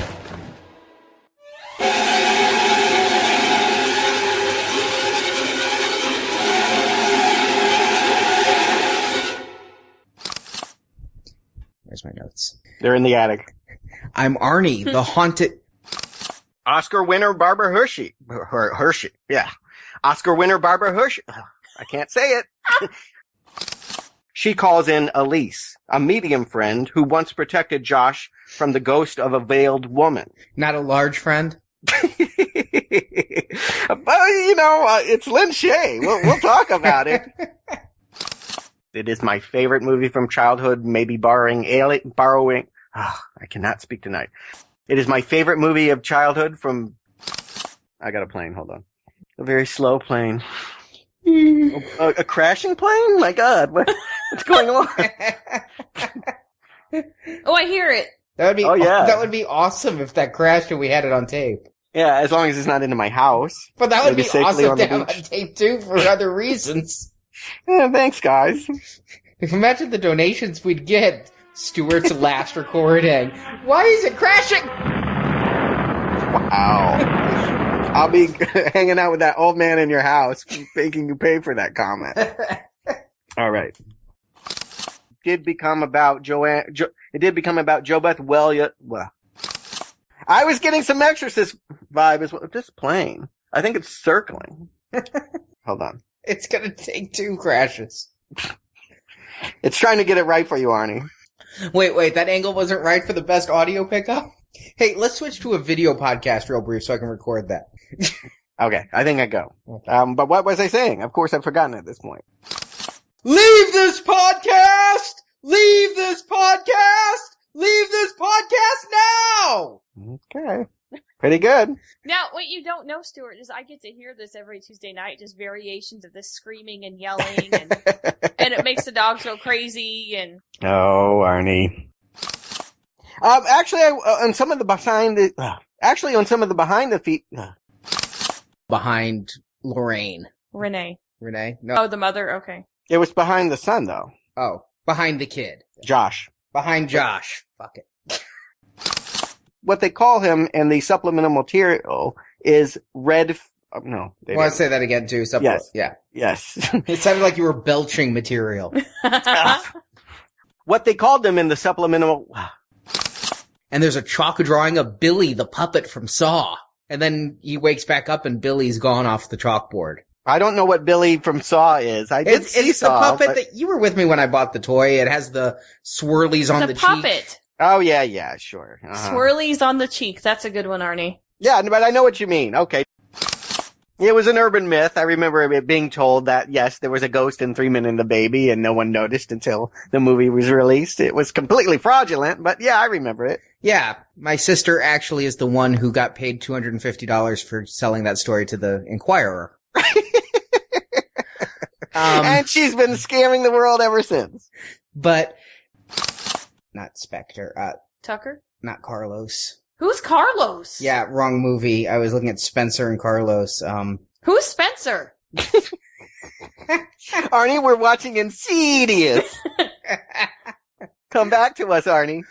Where's my notes? They're in the attic. I'm Arnie, the haunted... Oscar winner Barbara Hershey. Hershey, yeah. Oscar winner Barbara Hershey. I can't say it. She calls in Elise, a medium friend who once protected Josh from the ghost of a veiled woman. Not a large friend? But, it's Lynn Shay. We'll talk about it. It is my favorite movie from childhood, maybe borrowing. Oh, I cannot speak tonight. It is my favorite movie of childhood from... I got a plane, hold on. A very slow plane. A crashing plane? My God, what's going on? Oh, I hear it. That would be, yeah. That would be awesome if that crashed and we had it on tape. Yeah, as long as it's not into my house. But that would be awesome to have beach. on tape too for other reasons. Yeah, thanks, guys. Imagine the donations we'd get. Stuart's last recording. Why is it crashing? Wow. I'll be hanging out with that old man in your house, making you pay for that comment. All right. It did become about JoBeth Wellia. Well, I was getting some Exorcist vibe as well. Just playing. I think it's circling. Hold on. It's gonna take 2 crashes. It's trying to get it right for you, Arnie. Wait, that angle wasn't right for the best audio pickup? Hey, let's switch to a video podcast real brief so I can record that. Okay, I think I go. But what was I saying? Of course I've forgotten at this point. Leave this podcast! Leave this podcast! Leave this podcast now! Okay. Pretty good. Now, what you don't know, Stuart, is I get to hear this every Tuesday night, just variations of this screaming and yelling, and it makes the dogs go crazy, and... Oh, Arnie. Actually, on some of the behind the feet... Behind Lorraine. Renee? No. Oh, the mother? Okay. It was behind the son, though. Oh, behind the kid. Josh. Behind Josh. Fuck it. What they call him in the supplemental material is red... no. I want to say that again, too. Yes. Yeah. Yes. It sounded like you were belching material. What they called him in the supplemental... And there's a chalk drawing of Billy, the puppet from Saw. And then he wakes back up and Billy's gone off the chalkboard. I don't know what Billy from Saw is. It's the puppet that you were with me when I bought the toy. It has the swirlies on the cheek. The puppet. Oh, yeah, sure. Swirlies on the cheek. That's a good one, Arnie. Yeah, but I know what you mean. Okay. It was an urban myth. I remember it being told that, yes, there was a ghost in 3 Men and a Baby, and no one noticed until the movie was released. It was completely fraudulent, but yeah, I remember it. Yeah, my sister actually is the one who got paid $250 for selling that story to the Inquirer. And she's been scamming the world ever since. But, not Spectre, Tucker? not Carlos. Who's Carlos? Yeah, wrong movie. I was looking at Spencer and Carlos. Who's Spencer? Arnie, we're watching Insidious. Come back to us, Arnie.